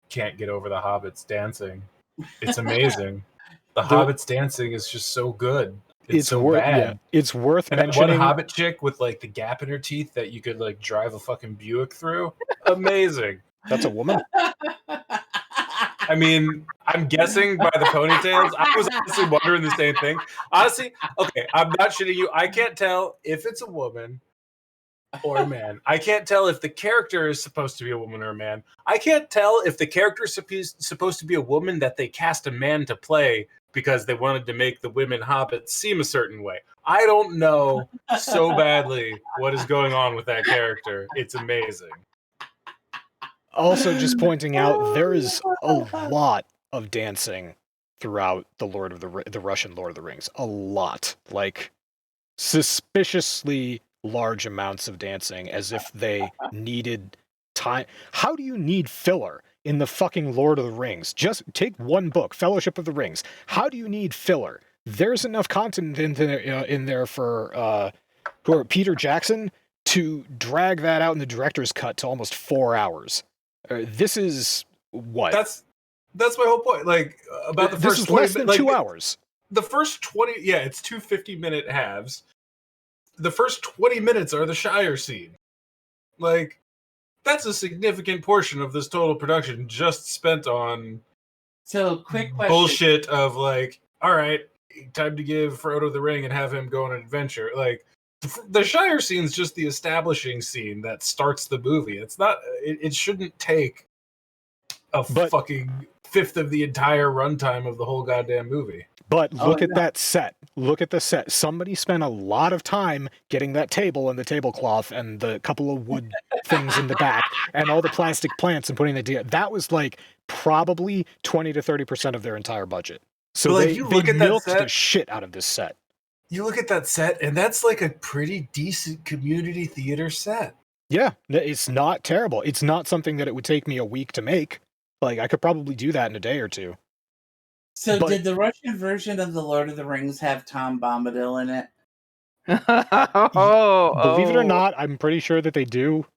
[SPEAKER 5] can't get over the hobbits dancing. It's amazing. The hobbits dancing is just so good. It's so bad.
[SPEAKER 1] Yeah, it's worth
[SPEAKER 5] and
[SPEAKER 1] mentioning.
[SPEAKER 5] One hobbit chick with like the gap in her teeth that you could like drive a fucking Buick through. Amazing.
[SPEAKER 1] That's a woman?
[SPEAKER 5] I mean, I'm guessing by the ponytails. I was honestly wondering the same thing. Honestly, okay, I'm not shitting you. I can't tell if it's a woman or a man. I can't tell if the character is supposed to be a woman or a man. I can't tell if the character is supposed to be a woman that they cast a man to play because they wanted to make the women hobbits seem a certain way. I don't know so badly what is going on with that character. It's amazing.
[SPEAKER 1] Also, just pointing out, there is a lot of dancing throughout the Russian Lord of the Rings. A lot. Like, suspiciously large amounts of dancing, as if they needed time. How do you need filler in the fucking Lord of the Rings? Just take one book, Fellowship of the Rings. How do you need filler? There's enough content in there for Peter Jackson to drag that out in the director's cut to almost 4 hours. This is what?
[SPEAKER 5] That's my whole point. Like, about the
[SPEAKER 1] this
[SPEAKER 5] first
[SPEAKER 1] is
[SPEAKER 5] 20,
[SPEAKER 1] less than
[SPEAKER 5] like,
[SPEAKER 1] 2 hours.
[SPEAKER 5] The first 20, it's 2 50-minute halves. The first 20 minutes are the Shire scene. Like, that's a significant portion of this total production just spent on
[SPEAKER 2] So, quick question.
[SPEAKER 5] bullshit of like, all right, time to give Frodo the ring and have him go on an adventure. Like, the Shire scene's just the establishing scene that starts the movie. It's not. It shouldn't take a fucking fifth of the entire runtime of the whole goddamn movie.
[SPEAKER 1] But look at that set. Look at the set. Somebody spent a lot of time getting that table and the tablecloth and the couple of wood things in the back and all the plastic plants and putting the together. That was like probably 20 to 30% of their entire budget. So
[SPEAKER 5] But, like,
[SPEAKER 1] they
[SPEAKER 5] you look at that
[SPEAKER 1] milked the
[SPEAKER 5] set-
[SPEAKER 1] shit out of this set.
[SPEAKER 5] You look at that set, and that's like a pretty decent community theater set.
[SPEAKER 1] Yeah, it's not terrible. It's not something that it would take me a week to make. Like, I could probably do that in a day or two.
[SPEAKER 2] So,
[SPEAKER 1] But-
[SPEAKER 2] did the Russian version of The Lord of the Rings have Tom Bombadil in it?
[SPEAKER 1] Believe it or not, I'm pretty sure that they do.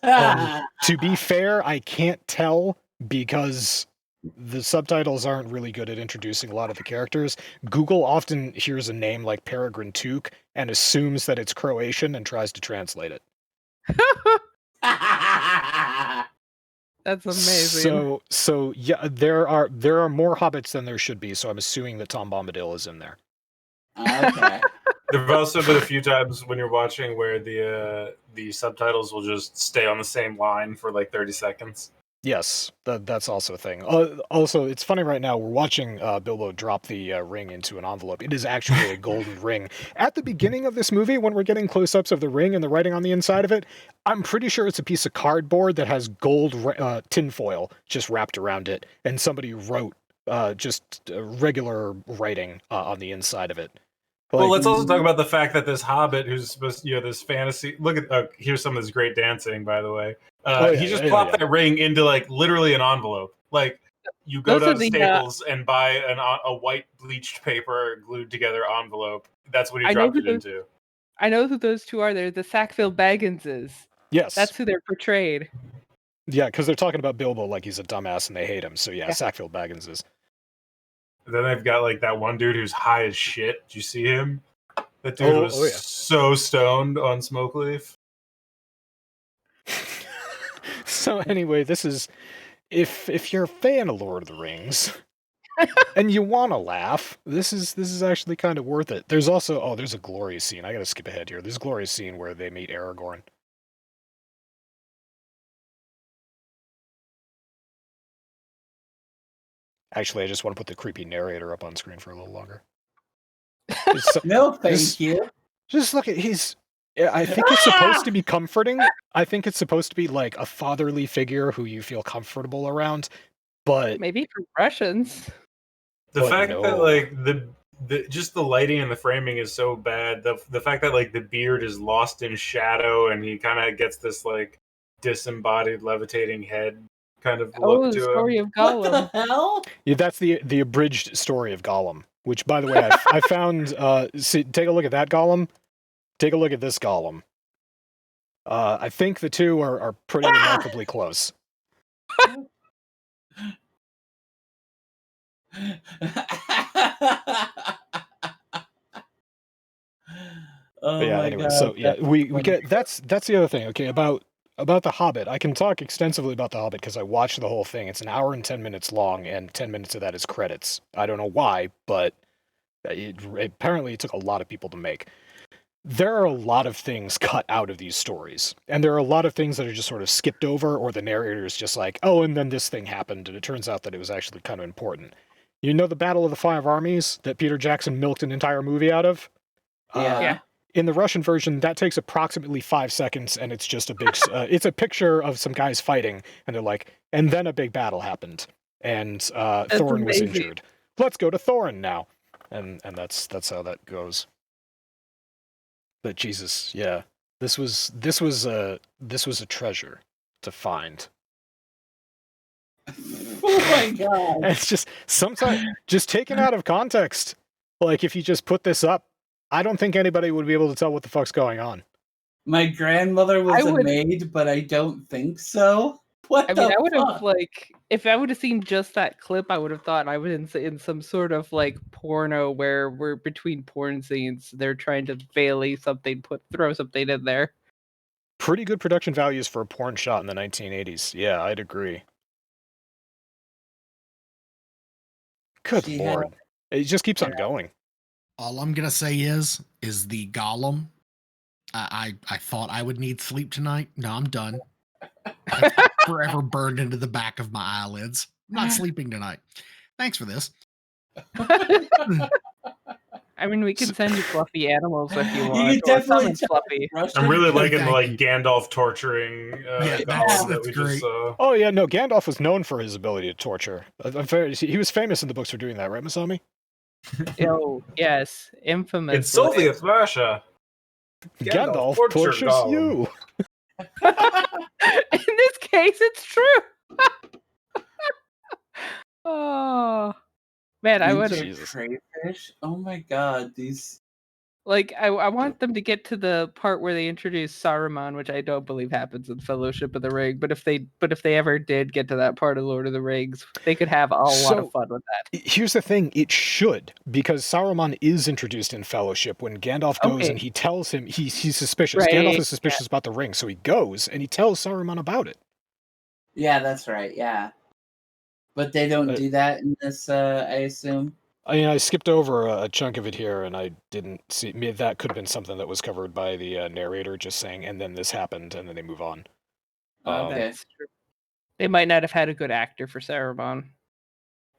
[SPEAKER 1] To be fair, I can't tell because the subtitles aren't really good at introducing a lot of the characters. Google often hears a name like Peregrine Took and assumes that it's Croatian and tries to translate it.
[SPEAKER 3] That's amazing.
[SPEAKER 1] So yeah, there are more hobbits than there should be, so I'm assuming that Tom Bombadil is in there.
[SPEAKER 2] Okay.
[SPEAKER 5] There have also been a few times when you're watching where the subtitles will just stay on the same line for like 30 seconds.
[SPEAKER 1] Yes, that's also a thing. Also, it's funny right now, we're watching Bilbo drop the ring into an envelope. It is actually a golden ring. At the beginning of this movie, when we're getting close-ups of the ring and the writing on the inside of it, I'm pretty sure it's a piece of cardboard that has gold tinfoil just wrapped around it, and somebody wrote just regular writing on the inside of it.
[SPEAKER 5] Well, let's also talk about the fact that this hobbit who's supposed to, this fantasy... Look at... here's some of this great dancing, by the way. He just plopped that ring into, like, literally an envelope. Like, you go down to Staples and buy a white bleached paper glued together envelope. That's what he dropped it into.
[SPEAKER 3] I know who those two are. They're the Sackville Bagginses.
[SPEAKER 1] Yes.
[SPEAKER 3] That's who they're portrayed.
[SPEAKER 1] Yeah, because they're talking about Bilbo like he's a dumbass and they hate him. So yeah. Sackville Bagginses.
[SPEAKER 5] Then they've got like that one dude who's high as shit. Did you see him? That dude was so stoned on Smoke Leaf.
[SPEAKER 1] So anyway, this is if you're a fan of Lord of the Rings and you want to laugh, this is actually kind of worth it. There's also there's a glorious scene. I gotta skip ahead here. There's a glorious scene where they meet Aragorn. Actually, I just want to put the creepy narrator up on screen for a little longer.
[SPEAKER 2] No, thank you.
[SPEAKER 1] Just look at I think it's supposed to be comforting. I think it's supposed to be like a fatherly figure who you feel comfortable around, but
[SPEAKER 3] maybe for Russians.
[SPEAKER 5] The fact that like the just the lighting and the framing is so bad. The fact that like the beard is lost in shadow and he kind of gets this like disembodied levitating head kind of look to him.
[SPEAKER 3] Story of Gollum.
[SPEAKER 2] What the hell?
[SPEAKER 1] Yeah, that's the abridged story of Gollum, which, by the way, I found. Take a look at that Gollum. Take a look at this Gollum. I think the two are pretty remarkably close.
[SPEAKER 2] Anyway,
[SPEAKER 1] so yeah, we get that's the other thing. Okay, about the Hobbit, I can talk extensively about the Hobbit because I watched the whole thing. It's an hour and 10 minutes long, and 10 minutes of that is credits. I don't know why, but apparently it took a lot of people to make. There are a lot of things cut out of these stories, and there are a lot of things that are just sort of skipped over, or the narrator is just like, oh, and then this thing happened, and it turns out that it was actually kind of important. You know the Battle of the Five Armies that Peter Jackson milked an entire movie out of?
[SPEAKER 2] Yeah.
[SPEAKER 1] In the Russian version, that takes approximately 5 seconds, and it's just a big... it's a picture of some guys fighting, and they're like, and then a big battle happened, and Thorin was injured. Let's go to Thorin now. And that's how that goes. But Jesus, yeah. This was a treasure to find.
[SPEAKER 2] Oh my god.
[SPEAKER 1] And it's just sometimes just taken out of context. Like if you just put this up, I don't think anybody would be able to tell what the fuck's going on.
[SPEAKER 2] My grandmother was a maid, but I don't think so.
[SPEAKER 3] I would have like if I would have seen just that clip, I would have thought I was in some sort of like porno where we're between porn scenes. They're trying to Bailey something, throw something in there.
[SPEAKER 1] Pretty good production values for a porn shot in the 1980s. Yeah, I'd agree. Good
[SPEAKER 2] She
[SPEAKER 1] lord. It just keeps on
[SPEAKER 2] Yeah.
[SPEAKER 1] going.
[SPEAKER 4] All I'm gonna say is the golem. I thought I would need sleep tonight. No, I'm done. That's forever burned into the back of my eyelids. I'm not sleeping tonight. Thanks for this.
[SPEAKER 3] I mean, we can send you fluffy animals if you
[SPEAKER 2] You
[SPEAKER 3] want,
[SPEAKER 2] could
[SPEAKER 3] or
[SPEAKER 2] definitely
[SPEAKER 3] summon
[SPEAKER 2] tell
[SPEAKER 3] fluffy.
[SPEAKER 2] Russian.
[SPEAKER 5] I'm really
[SPEAKER 4] No,
[SPEAKER 5] liking the
[SPEAKER 4] thank
[SPEAKER 5] like
[SPEAKER 4] you.
[SPEAKER 5] Gandalf torturing
[SPEAKER 4] Yeah,
[SPEAKER 5] golem that
[SPEAKER 4] that's
[SPEAKER 5] we
[SPEAKER 4] great.
[SPEAKER 5] just saw.
[SPEAKER 1] Oh yeah, no, Gandalf was known for his ability to torture. He was famous in the books for doing that, right, Masami?
[SPEAKER 3] Oh, yes, infamous.
[SPEAKER 5] In Soviet Russia,
[SPEAKER 1] Gandalf
[SPEAKER 5] tortured
[SPEAKER 1] tortures
[SPEAKER 5] golem.
[SPEAKER 1] you.
[SPEAKER 3] In this case, it's true. Oh man, I would have
[SPEAKER 1] Jesus.
[SPEAKER 2] Crayfish. Oh my god, these.
[SPEAKER 3] I want them to get to the part where they introduce Saruman, which I don't believe happens in Fellowship of the Ring. But if they ever did get to that part of Lord of the Rings, they could have a lot of fun with that.
[SPEAKER 1] Here's the thing, it should, because Saruman is introduced in Fellowship when Gandalf goes and he tells him he's suspicious. Gandalf
[SPEAKER 3] Right,
[SPEAKER 1] is suspicious about the ring, so he goes and he tells Saruman about it.
[SPEAKER 2] Yeah, that's right. Yeah, but they don't do that in this. I assume.
[SPEAKER 1] I mean, I skipped over a chunk of it here, and I didn't see. Maybe that could have been something that was covered by the narrator, just saying, and then this happened, and then they move on.
[SPEAKER 2] Okay.
[SPEAKER 3] That's true. They might not have had a good actor for Saruman.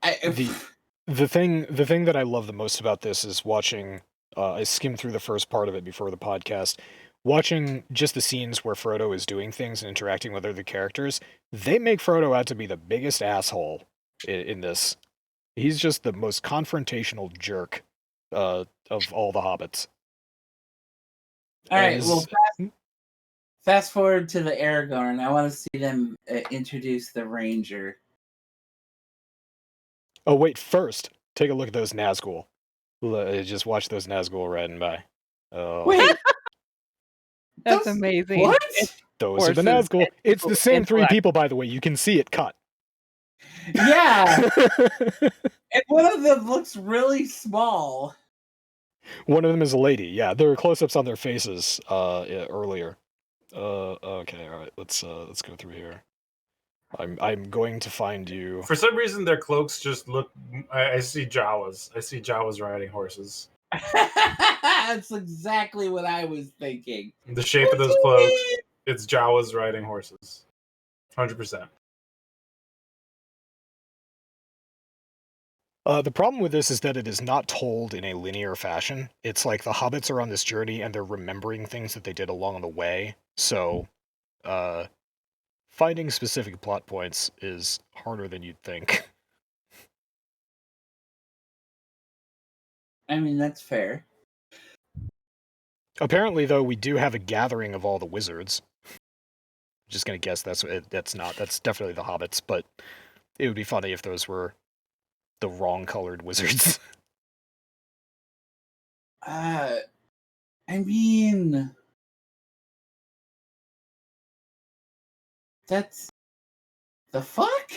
[SPEAKER 1] The thing that I love the most about this is watching. I skimmed through the first part of it before the podcast, watching just the scenes where Frodo is doing things and interacting with other characters. They make Frodo out to be the biggest asshole in this. He's just the most confrontational jerk of all the hobbits.
[SPEAKER 2] All right. Well, fast forward to the Aragorn. I want to see them introduce the Ranger.
[SPEAKER 1] Oh wait, first take a look at those Nazgul. Just watch those Nazgul riding by. Oh,
[SPEAKER 2] Wait,
[SPEAKER 3] That's
[SPEAKER 2] those-
[SPEAKER 3] amazing.
[SPEAKER 2] What?
[SPEAKER 1] those are the
[SPEAKER 3] horses
[SPEAKER 1] Nazgul.
[SPEAKER 3] and
[SPEAKER 1] It's the
[SPEAKER 3] people
[SPEAKER 1] same
[SPEAKER 3] in
[SPEAKER 1] three
[SPEAKER 3] black.
[SPEAKER 1] people, by the way. You can see it cut.
[SPEAKER 2] Yeah, and one of them looks really small.
[SPEAKER 1] One of them is a lady. Yeah, there were close-ups on their faces earlier. Okay, all right. Let's go through here. I'm going to find you.
[SPEAKER 5] For some reason, their cloaks just look. I see Jawas. I see Jawas riding horses.
[SPEAKER 2] That's exactly what I was thinking.
[SPEAKER 5] The shape of those cloaks, it's Jawas riding horses. 100%.
[SPEAKER 1] The problem with this is that it is not told in a linear fashion. It's like the hobbits are on this journey and they're remembering things that they did along the way. So, finding specific plot points is harder than you'd think.
[SPEAKER 2] I mean, that's fair.
[SPEAKER 1] Apparently, though, we do have a gathering of all the wizards. Just gonna guess that's definitely the hobbits, but it would be funny if those were the wrong colored wizards.
[SPEAKER 2] I mean, that's the fuck.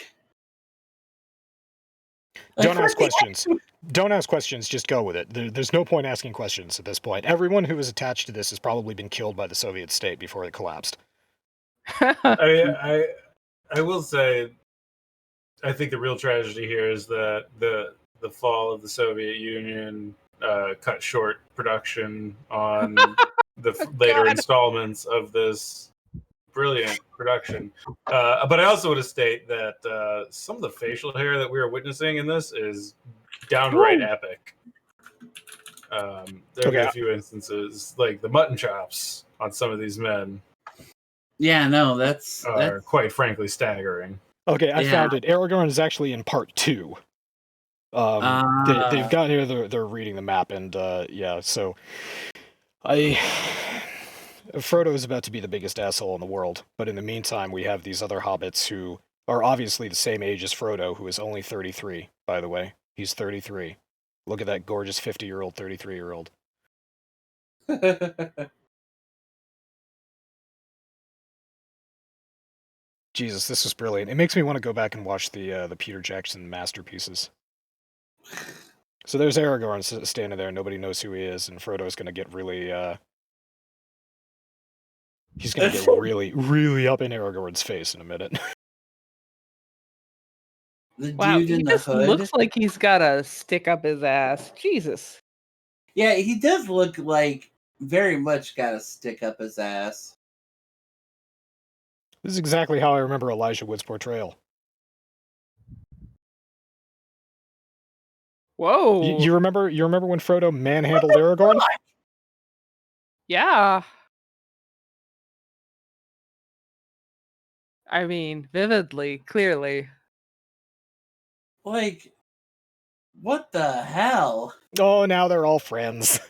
[SPEAKER 1] Don't ask questions. Don't ask questions, just go with it. There's no point asking questions at this point. Everyone who is attached to this has probably been killed by the Soviet state before it collapsed.
[SPEAKER 5] I will say, I think the real tragedy here is that the fall of the Soviet Union cut short production on the later installments of this brilliant production. But I also want to state that some of the facial hair that we are witnessing in this is downright epic. There have been a few instances, like the mutton chops on some of these men.
[SPEAKER 2] Yeah, no, that's
[SPEAKER 5] quite frankly staggering.
[SPEAKER 1] Okay, I found it. Aragorn is actually in part 2. They've got here. They're reading the map, and yeah. So, Frodo is about to be the biggest asshole in the world, but in the meantime, we have these other hobbits who are obviously the same age as Frodo, who is only 33. By the way, he's 33. Look at that gorgeous 50-year-old, 33-year-old. Jesus, this is brilliant. It makes me want to go back and watch the Peter Jackson masterpieces. So there's Aragorn standing there. Nobody knows who he is, and Frodo's going to get really, he's going to get really, really up in Aragorn's face in a minute.
[SPEAKER 2] The
[SPEAKER 3] Wow,
[SPEAKER 2] dude
[SPEAKER 3] he
[SPEAKER 2] in the
[SPEAKER 3] just
[SPEAKER 2] hood.
[SPEAKER 3] looks like he's got a stick up his ass. Jesus.
[SPEAKER 2] Yeah, he does look like very much got to stick up his ass.
[SPEAKER 1] This is exactly how I remember Elijah Wood's portrayal.
[SPEAKER 3] Whoa.
[SPEAKER 1] You remember when Frodo manhandled Aragorn?
[SPEAKER 3] Yeah. I mean, vividly, clearly.
[SPEAKER 2] Like, what the hell?
[SPEAKER 1] Oh, now they're all friends.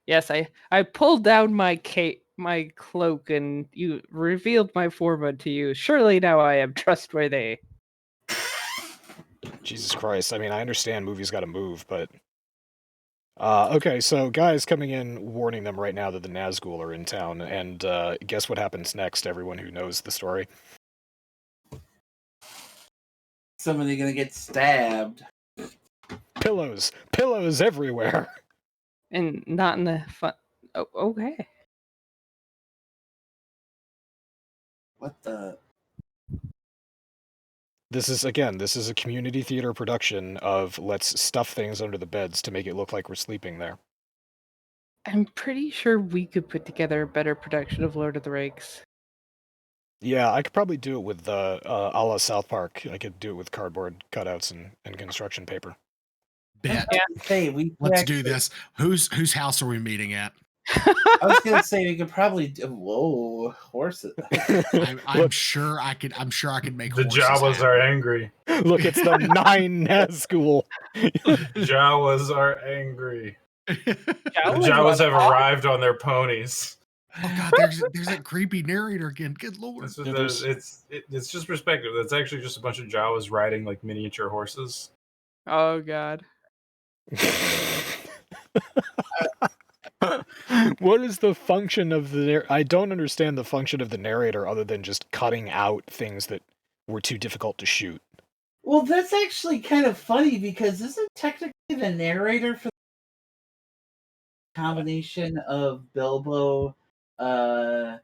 [SPEAKER 3] Yes, I pulled down my my cloak, and you revealed my form unto you. Surely now I am trustworthy.
[SPEAKER 1] Jesus Christ. I mean, I understand movies gotta move, but... okay, so guys coming in warning them right now that the Nazgul are in town, and guess what happens next, everyone who knows the story?
[SPEAKER 2] Somebody gonna get stabbed.
[SPEAKER 1] Pillows! Pillows everywhere!
[SPEAKER 3] And not in the fun. Oh, okay.
[SPEAKER 2] What the?
[SPEAKER 1] This is a community theater production of let's stuff things under the beds to make it look like we're sleeping there.
[SPEAKER 3] I'm pretty sure we could put together a better production of Lord of the Rings.
[SPEAKER 1] Yeah, I could probably do it with a la South Park. I could do it with cardboard cutouts and construction paper.
[SPEAKER 4] Bet.
[SPEAKER 2] Hey,
[SPEAKER 4] Let's do this. Whose house are we meeting at?
[SPEAKER 2] I was gonna say we could probably do. Whoa, horses!
[SPEAKER 4] I'm sure I could. I'm sure I could make
[SPEAKER 5] The
[SPEAKER 4] horses
[SPEAKER 5] Jawas
[SPEAKER 4] happy.
[SPEAKER 5] are angry.
[SPEAKER 1] Look, it's the 9 Nazgul.
[SPEAKER 5] Jawas are angry. The
[SPEAKER 3] Jawas
[SPEAKER 5] Jawas have
[SPEAKER 3] are-
[SPEAKER 5] arrived on their ponies.
[SPEAKER 4] Oh God, there's that creepy narrator again. Good lord.
[SPEAKER 5] This is
[SPEAKER 1] Yeah,
[SPEAKER 5] it's just perspective. That's actually just a bunch of Jawas riding like miniature horses.
[SPEAKER 3] Oh God.
[SPEAKER 1] What is the function of the... I don't understand the function of the narrator other than just cutting out things that were too difficult to shoot.
[SPEAKER 2] Well, that's actually kind of funny because isn't technically the narrator for the combination of Bilbo, Frodo,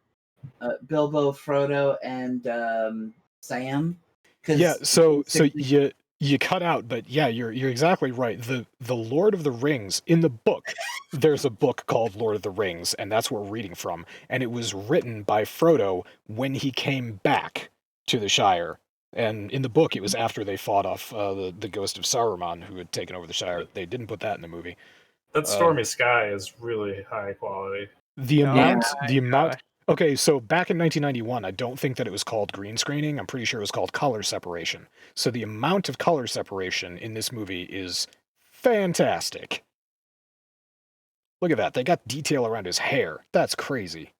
[SPEAKER 2] and Sam?
[SPEAKER 1] Yeah, so
[SPEAKER 2] basically-
[SPEAKER 1] you cut out, but yeah, you're exactly right. The Lord of the Rings in the book, there's a book called Lord of the Rings, and that's what we're reading from. And it was written by Frodo when he came back to the Shire. And in the book, it was after they fought off the ghost of Saruman, who had taken over the Shire. They didn't put that in the movie.
[SPEAKER 5] That stormy sky is really high quality.
[SPEAKER 1] The
[SPEAKER 3] Oh
[SPEAKER 1] amount,
[SPEAKER 3] my
[SPEAKER 1] the amount.
[SPEAKER 3] gosh.
[SPEAKER 1] Okay, so back in 1991, I don't think that it was called green screening. I'm pretty sure it was called color separation. So the amount of color separation in this movie is fantastic. Look at that. They got detail around his hair. That's crazy.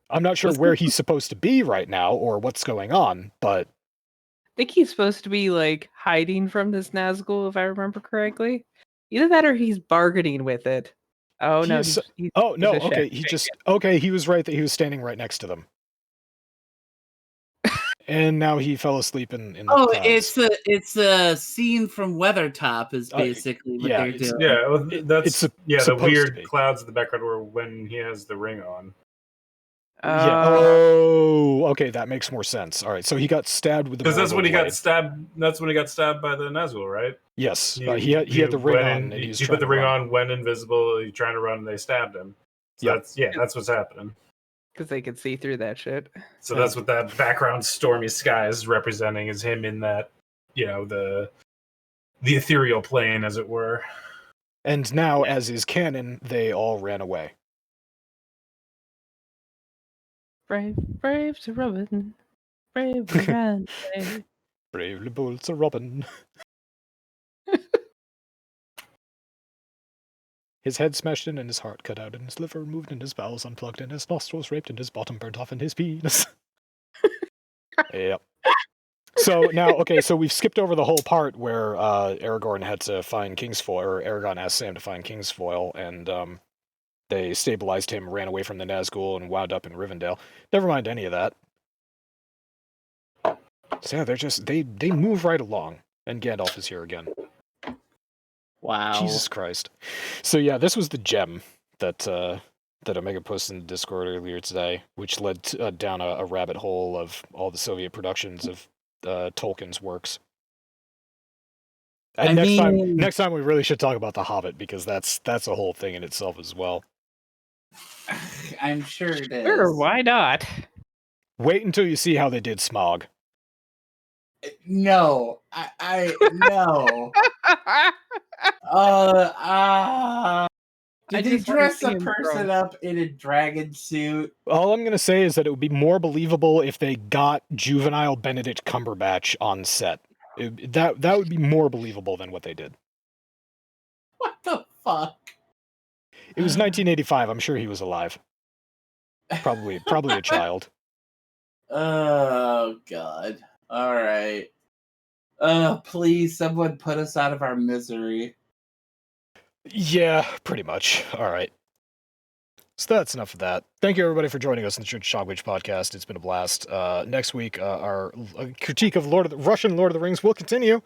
[SPEAKER 1] I'm not sure where he's supposed to be right now or what's going on, but
[SPEAKER 3] I think he's supposed to be like hiding from this Nazgul, if I remember correctly. Either that or he's bargaining with it. Oh no,
[SPEAKER 1] He's-
[SPEAKER 3] he's
[SPEAKER 1] oh no,
[SPEAKER 3] a
[SPEAKER 1] okay,
[SPEAKER 3] chef.
[SPEAKER 1] he was right that he was standing right next to them. And now he fell asleep in the
[SPEAKER 2] Oh,
[SPEAKER 1] clouds.
[SPEAKER 2] it's a scene from Weathertop is basically what
[SPEAKER 1] yeah,
[SPEAKER 2] they're
[SPEAKER 1] it's-
[SPEAKER 2] doing.
[SPEAKER 5] Yeah, well,
[SPEAKER 1] it's
[SPEAKER 5] the
[SPEAKER 1] supposed to
[SPEAKER 5] weird
[SPEAKER 1] be.
[SPEAKER 5] clouds in the background were when he has the ring on.
[SPEAKER 1] Yeah. Oh, okay, that makes more sense. All right, so he got stabbed with the
[SPEAKER 5] Because that's
[SPEAKER 1] Bilbo
[SPEAKER 5] when he got
[SPEAKER 1] blade.
[SPEAKER 5] stabbed. That's when he got stabbed by the Nazgul, right?
[SPEAKER 1] Yes, he had the ring
[SPEAKER 5] went
[SPEAKER 1] on,
[SPEAKER 5] in-
[SPEAKER 1] and he was
[SPEAKER 5] he
[SPEAKER 1] trying
[SPEAKER 5] put the
[SPEAKER 1] to
[SPEAKER 5] ring
[SPEAKER 1] run.
[SPEAKER 5] on, went invisible. He trying to run, and they stabbed him. So
[SPEAKER 1] Yep.
[SPEAKER 5] that's what's happening.
[SPEAKER 3] Because they could see through that shit.
[SPEAKER 5] So that's what that background stormy sky is representing, is him in that, the ethereal plane, as it were.
[SPEAKER 1] And now, as is canon, they all ran away.
[SPEAKER 3] Brave, brave Sir Robin. Brave ran away.
[SPEAKER 1] Bravely bold Sir Robin. His head smashed in and his heart cut out and his liver removed and his bowels unplugged and his nostrils raped and his bottom burnt off and his penis. Yep. So now, okay, so we've skipped over the whole part where Aragorn had to find Kingsfoil, or Aragorn asked Sam to find Kingsfoil, and they stabilized him, ran away from the Nazgul, and wound up in Rivendell. Never mind any of that. So yeah, they're just, they move right along, and Gandalf is here again.
[SPEAKER 6] Wow.
[SPEAKER 1] Jesus Christ. So yeah, this was the gem that Omega posted in the Discord earlier today, which led down a rabbit hole of all the Soviet productions of Tolkien's works. And next time we really should talk about The Hobbit, because that's a whole thing in itself as well.
[SPEAKER 2] I'm sure it is.
[SPEAKER 3] Sure, why not?
[SPEAKER 1] Wait until you see how they did Smaug.
[SPEAKER 2] No, I no. Did they
[SPEAKER 3] just wanna
[SPEAKER 2] dress
[SPEAKER 3] see
[SPEAKER 2] a
[SPEAKER 3] him
[SPEAKER 2] person
[SPEAKER 3] grow.
[SPEAKER 2] up in a dragon suit?
[SPEAKER 1] All I'm going to say is that it would be more believable if they got juvenile Benedict Cumberbatch on set. That would be more believable than what they did.
[SPEAKER 2] What the fuck?
[SPEAKER 1] It was 1985. I'm sure he was alive. Probably a child.
[SPEAKER 2] Oh god. All right. Please, someone put us out of our misery.
[SPEAKER 1] Yeah, pretty much. All right. So that's enough of that. Thank you, everybody, for joining us on the Church of Chonkwij podcast. It's been a blast. Next week, our critique of Russian Lord of the Rings will continue.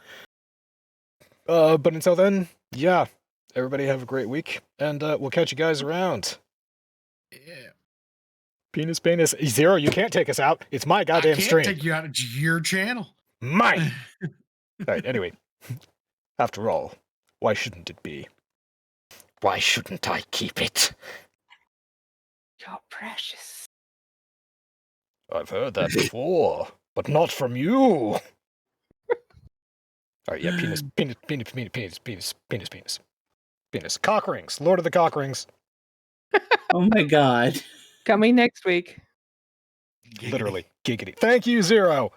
[SPEAKER 1] But until then, yeah, everybody have a great week, and we'll catch you guys around.
[SPEAKER 4] Yeah.
[SPEAKER 1] Penis. Zero, you can't take us out. It's my goddamn stream.
[SPEAKER 4] I can't take you out of your channel.
[SPEAKER 1] Mine! Alright, anyway. After all, why shouldn't it be? Why shouldn't I keep it?
[SPEAKER 3] You're precious.
[SPEAKER 1] I've heard that before, but not from you. Alright, yeah, penis. Cock rings. Lord of the cock rings.
[SPEAKER 2] Oh my god.
[SPEAKER 3] Coming next week.
[SPEAKER 1] Literally. Giggity. Thank you, Zero.